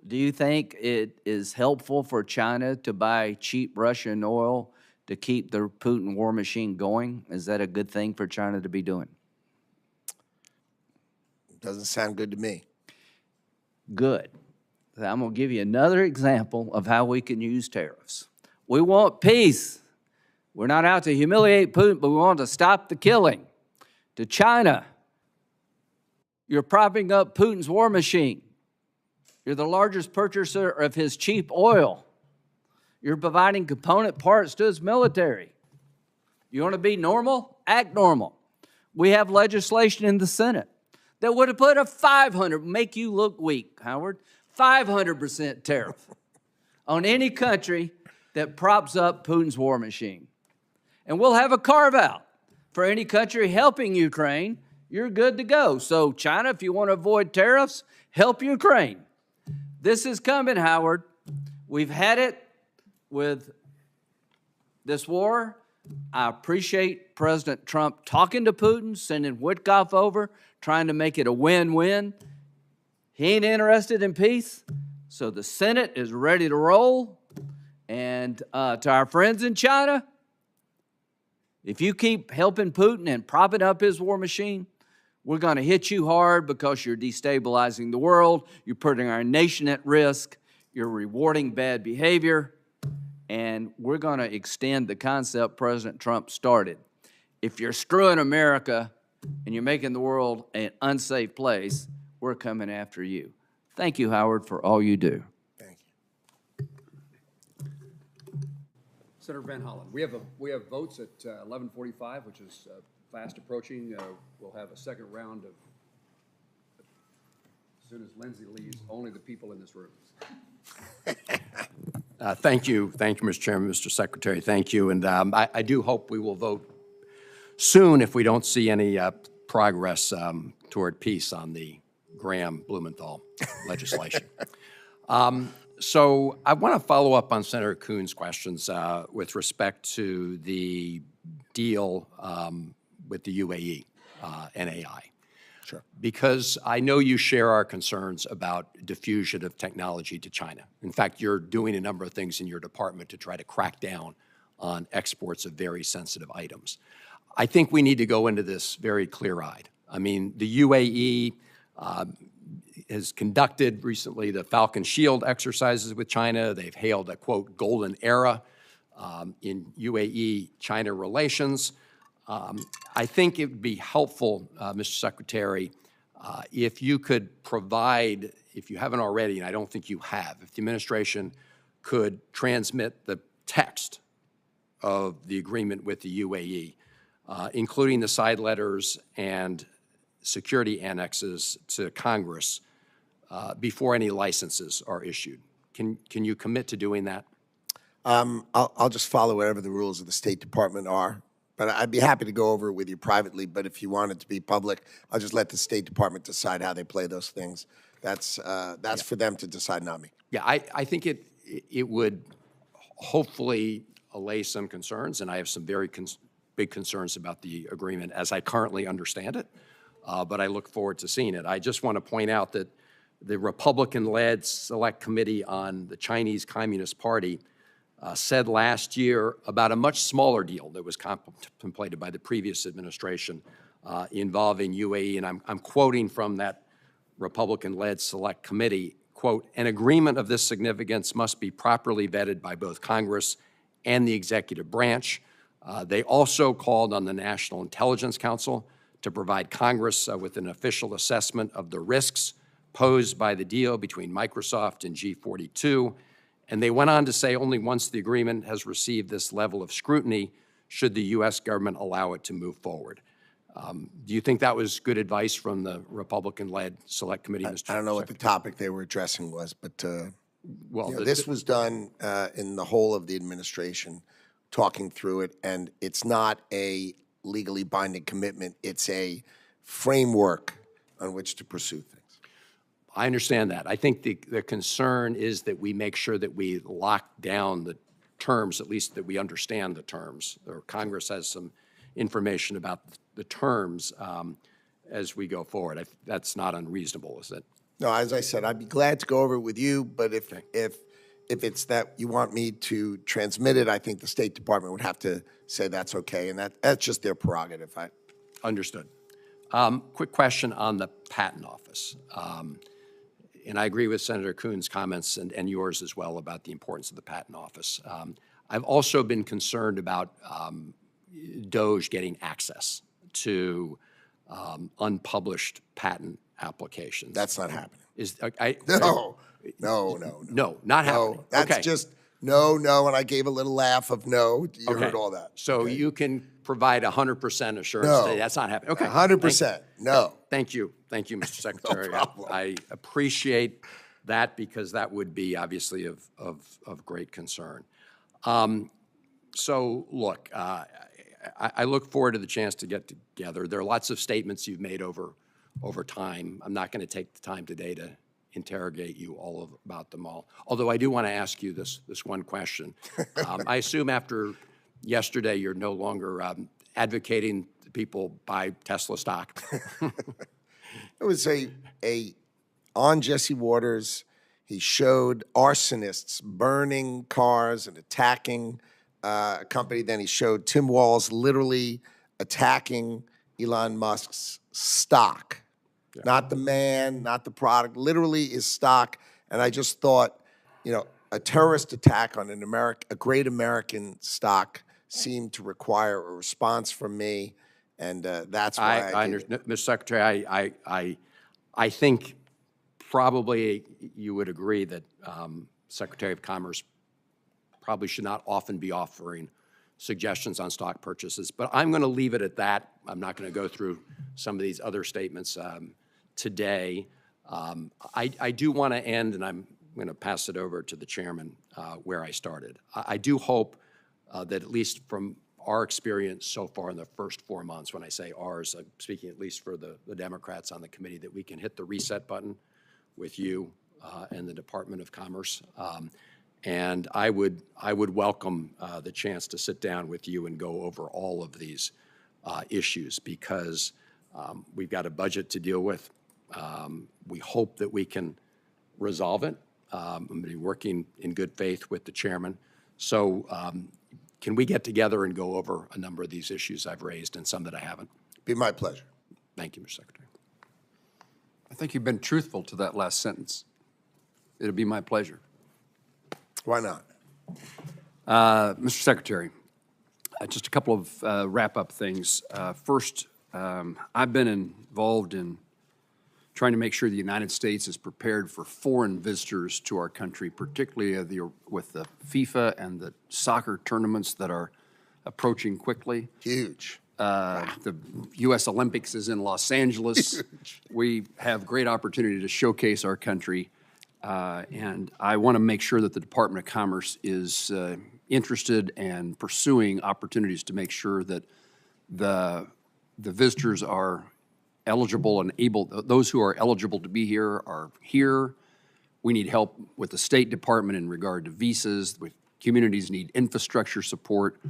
Do you think it is helpful for China to buy cheap Russian oil to keep the Putin war machine going? Is that a good thing for China to be doing? Doesn't sound good to me. Good. I'm going to give you another example of how we can use tariffs. We want peace. We're not out to humiliate Putin, but we want to stop the killing. To China, you're propping up Putin's war machine. You're the largest purchaser of his cheap oil. You're providing component parts to his military. You want to be normal? Act normal. We have legislation in the Senate that would have put a make you look weak, Howard, 500% tariff on any country that props up Putin's war machine. And we'll have a carve-out for any country helping Ukraine. You're good to go. So China, if you want to avoid tariffs, help Ukraine. This is coming, Howard. We've had it with this war. I appreciate President Trump talking to Putin, sending Witkoff over, trying to make it a win-win. He ain't interested in peace, so the Senate is ready to roll. And to our friends in China, if you keep helping Putin and propping up his war machine, we're going to hit you hard because you're destabilizing the world, you're putting our nation at risk, you're rewarding bad behavior, and we're going to extend the concept President Trump started. If you're screwing America and you're making the world an unsafe place, we're coming after you. Thank you, Howard, for all you do. Thank you. Senator Van Hollen, we have votes at 11:45, which is fast approaching. We'll have a second round of, as soon as Lindsay leaves, only the people in this room. Thank you, Mr. Chairman, Mr. Secretary, thank you. And I do hope we will vote soon if we don't see any progress toward peace on the Graham-Blumenthal legislation. So I want to follow up on Senator Kuhn's questions with respect to the deal with the UAE, NAI. Sure. Because I know you share our concerns about diffusion of technology to China. In fact, you're doing a number of things in your department to try to crack down on exports of very sensitive items. I think we need to go into this very clear-eyed. I mean, the UAE has conducted recently the Falcon Shield exercises with China. They've hailed a, quote, golden era in UAE-China relations. I think it would be helpful, Mr. Secretary, if you could provide, if you haven't already, and I don't think you have, if the administration could transmit the text of the agreement with the UAE, including the side letters and security annexes to Congress before any licenses are issued. Can you commit to doing that? I'll just follow whatever the rules of the State Department are. But I'd be happy to go over it with you privately. But if you want it to be public, I'll just let the State Department decide how they play those things. That's for them to decide, not me. Yeah, I think it would hopefully allay some concerns, and I have some very big concerns about the agreement as I currently understand it, but I look forward to seeing it. I just want to point out that the Republican-led Select Committee on the Chinese Communist Party said last year about a much smaller deal that was contemplated by the previous administration involving UAE, and I'm quoting from that Republican-led Select Committee, quote, "An agreement of this significance must be properly vetted by both Congress and the executive branch." They also called on the National Intelligence Council to provide Congress with an official assessment of the risks posed by the deal between Microsoft and G42. And they went on to say only once the agreement has received this level of scrutiny should the U.S. government allow it to move forward. Do you think that was good advice from the Republican-led Select Committee, Mr. I don't know what the topic they were addressing was, but well, this was done in the whole of the administration, talking through it, and it's not a legally binding commitment. It's a framework on which to pursue things. I understand that. I think the concern is that we make sure that we lock down the terms, at least that we understand the terms, or Congress has some information about the terms as we go forward. That's not unreasonable, is it? No, as I said, I'd be glad to go over it with you, but if it's that you want me to transmit it, I think the State Department would have to say that's okay, and that's just their prerogative. Understood. Quick question on the Patent Office. And I agree with Senator Kuhn's comments and yours as well about the importance of the Patent Office. I've also been concerned about DOJ getting access to unpublished patent applications. That's not happening. No, not happening. No, that's okay. just no, and I gave a little laugh of no. You Okay. heard all that. So okay. you can provide 100% assurance No. that that's not happening. Okay. 100%. No. Thank you, Mr. Secretary. problem. I appreciate that because that would be obviously of great concern. So look, I look forward to the chance to get together. There are lots of statements you've made over time. I'm not going to take the time today to interrogate you about them all. Although I do want to ask you this one question. I assume after yesterday you're no longer advocating people buy Tesla stock. It was on Jesse Waters. He showed arsonists burning cars and attacking a company. Then he showed Tim Walz literally attacking Elon Musk's stock. Yeah. Not the man, not the product, literally his stock. And I just thought, a terrorist attack on a great American stock seemed to require a response from me. And that's why I understand. Mr. Secretary, I think probably you would agree that Secretary of Commerce probably should not often be offering suggestions on stock purchases. But I'm going to leave it at that. I'm not going to go through some of these other statements today. I do want to end, and I'm going to pass it over to the chairman where I started. I do hope that at least from our experience so far in the first 4 months, when I say ours, I'm speaking at least for the Democrats on the committee, that we can hit the reset button with you and the Department of Commerce. And I would welcome the chance to sit down with you and go over all of these issues because we've got a budget to deal with. We hope that we can resolve it. I'm going to be working in good faith with the chairman. So can we get together and go over a number of these issues I've raised and some that I haven't? Be my pleasure. Thank you, Mr. Secretary. I think you've been truthful to that last sentence. It'll be my pleasure. Why not? Mr. Secretary, just a couple of wrap-up things. First, I've been involved in trying to make sure the United States is prepared for foreign visitors to our country, particularly with the FIFA and the soccer tournaments that are approaching quickly. Huge. The U.S. Olympics is in Los Angeles. Huge. We have great opportunity to showcase our country, and I want to make sure that the Department of Commerce is interested and pursuing opportunities to make sure that the visitors are eligible and able, those who are eligible to be here are here. We need help with the State Department in regard to visas. We communities need infrastructure support.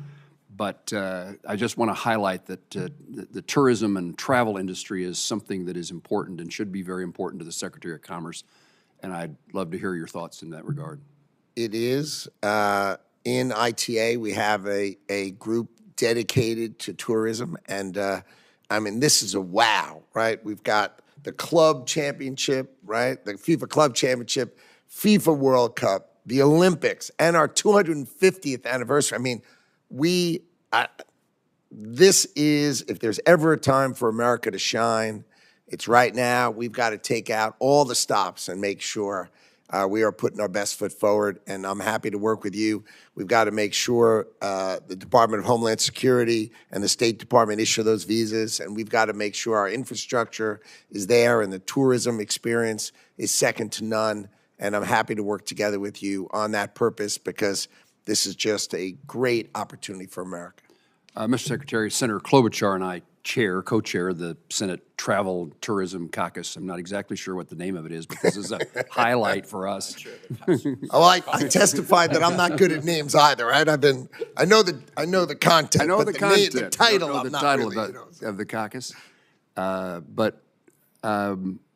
But I just want to highlight that the tourism and travel industry is something that is important and should be very important to the Secretary of Commerce. And I'd love to hear your thoughts in that regard. It is. In ITA, we have a group dedicated to tourism. And I mean, this is a wow, right? We've got the club championship, right? The FIFA Club Championship, FIFA World Cup, the Olympics, and our 250th anniversary. I mean, this is, if there's ever a time for America to shine, it's right now. We've got to take out all the stops and make sure we are putting our best foot forward, and I'm happy to work with you. We've got to make sure the Department of Homeland Security and the State Department issue those visas, and we've got to make sure our infrastructure is there and the tourism experience is second to none, and I'm happy to work together with you on that purpose because this is just a great opportunity for America. Mr. Secretary, Senator Klobuchar and I co-chair the Senate Travel Tourism Caucus. I'm not exactly sure what the name of it is, but this is a highlight for us. Oh, I testified that I'm not good at names either, right? I know the content. I know the content. The title, I I'm the not title really, of the caucus. But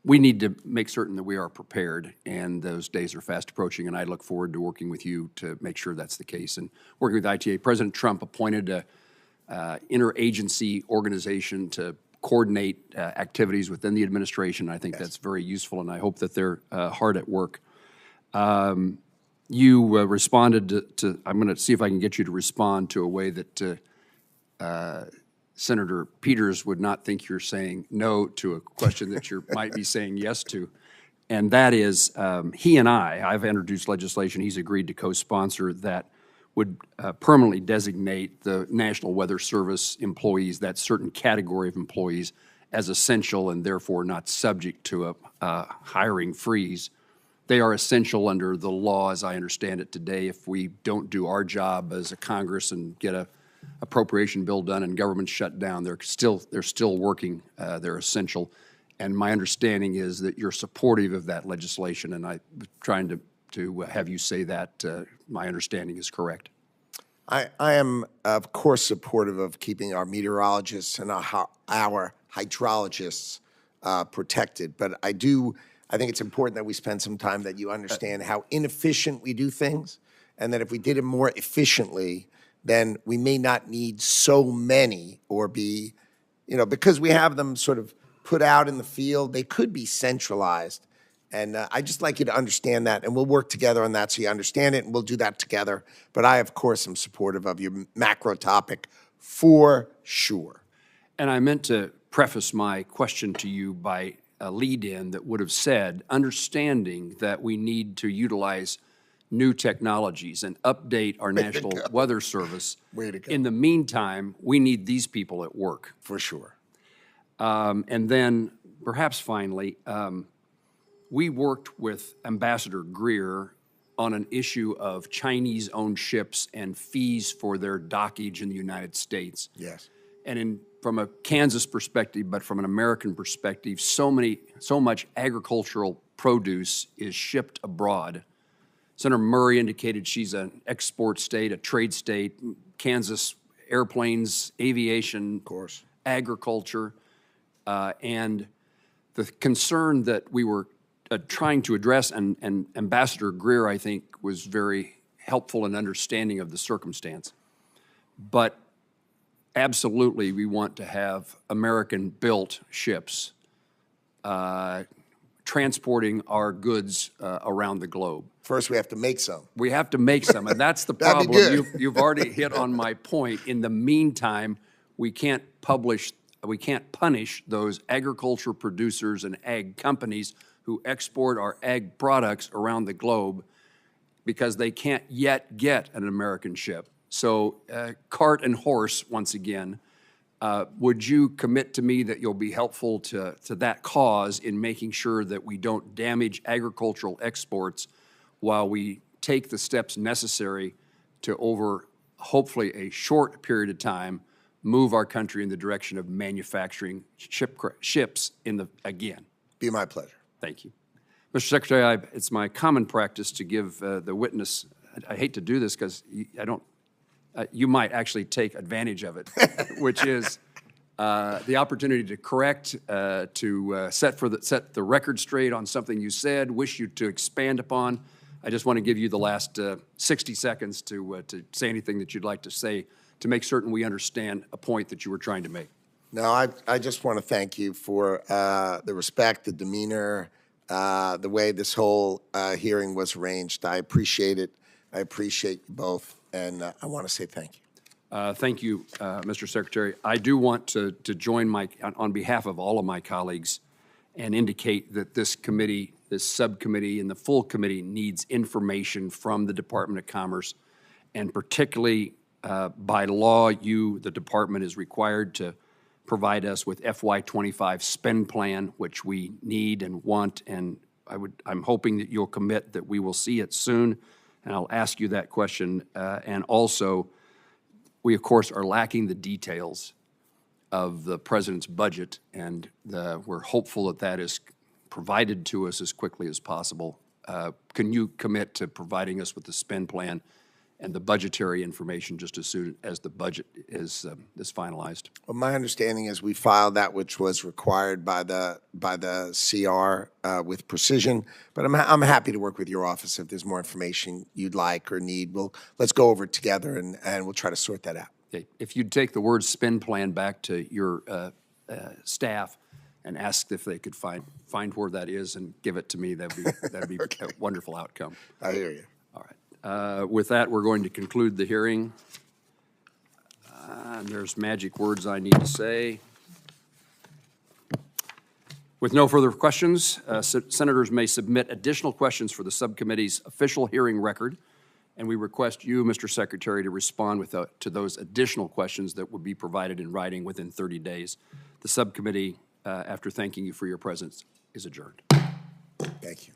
we need to make certain that we are prepared, and those days are fast approaching, and I look forward to working with you to make sure that's the case. And working with ITA, President Trump appointed a interagency organization to coordinate activities within the administration. I think that's very useful, and I hope that they're hard at work. You responded to, I'm going to see if I can get you to respond to a way that Senator Peters would not think you're saying no to a question that you might be saying yes to. And that is, he and I've introduced legislation, he's agreed to co-sponsor that would permanently designate the National Weather Service employees, that certain category of employees, as essential and therefore not subject to a hiring freeze. They are essential under the law, as I understand it today. If we don't do our job as a Congress and get a appropriation bill done and government shut down, they're still working. They're essential. And my understanding is that you're supportive of that legislation, and I'm trying to have you say that my understanding is correct. I am, of course, supportive of keeping our meteorologists and our hydrologists protected. But I think it's important that we spend some time that you understand how inefficient we do things, and that if we did it more efficiently, then we may not need so many or be, because we have them sort of put out in the field, they could be centralized. And I'd just like you to understand that, and we'll work together on that so you understand it, and we'll do that together. But I, of course, am supportive of your macro topic for sure. And I meant to preface my question to you by a lead-in that would have said, understanding that we need to utilize new technologies and update our National Weather Service. Way to go. In the meantime, we need these people at work. For sure. And then, perhaps finally, we worked with Ambassador Greer on an issue of Chinese-owned ships and fees for their dockage in the United States. Yes. And from a Kansas perspective, but from an American perspective, so much agricultural produce is shipped abroad. Senator Murray indicated she's an export state, a trade state. Kansas, airplanes, aviation, of course, agriculture, and the concern that we were trying to address, and Ambassador Greer, I think, was very helpful in understanding of the circumstance. But absolutely, we want to have American-built ships transporting our goods around the globe. First, we have to make some. We have to make some, and that's the problem. You've already hit on my point. In the meantime, we can't punish those agriculture producers and ag companies who export our ag products around the globe because they can't yet get an American ship. So cart and horse, once again, would you commit to me that you'll be helpful to that cause in making sure that we don't damage agricultural exports while we take the steps necessary to, over hopefully a short period of time, move our country in the direction of manufacturing ships again? Be my pleasure. Thank you. Mr. Secretary, it's my common practice to give the witness I hate to do this because I don't, you might actually take advantage of it, which is the opportunity to correct, to set the record straight on something you said, wish you to expand upon. I just want to give you the last 60 seconds to say anything that you'd like to say to make certain we understand a point that you were trying to make. No, I just want to thank you for the respect, the demeanor, the way this whole hearing was arranged. I appreciate it. I appreciate you both, and I want to say thank you. Thank you, Mr. Secretary. I do want to join on behalf of all of my colleagues and indicate that this committee, this subcommittee, and the full committee needs information from the Department of Commerce, and particularly by law, the department is required to provide us with FY25 spend plan, which we need and want, and I'm hoping that you'll commit that we will see it soon, and I'll ask you that question. And also, we of course are lacking the details of the president's budget, and we're hopeful that that is provided to us as quickly as possible. Can you commit to providing us with the spend plan and the budgetary information just as soon as the budget is finalized? Well, my understanding is we filed that which was required by the CR with precision, but I'm happy to work with your office if there's more information you'd like or need. Let's go over it together and we'll try to sort that out. Okay. If you'd take the word spend plan back to your staff and ask if they could find where that is and give it to me, that'd be okay. A wonderful outcome. I hear you. All right. With that, we're going to conclude the hearing. And there's magic words I need to say. With no further questions, senators may submit additional questions for the subcommittee's official hearing record, and we request you, Mr. Secretary, to respond to those additional questions that would be provided in writing within 30 days. The subcommittee, after thanking you for your presence, is adjourned. Thank you.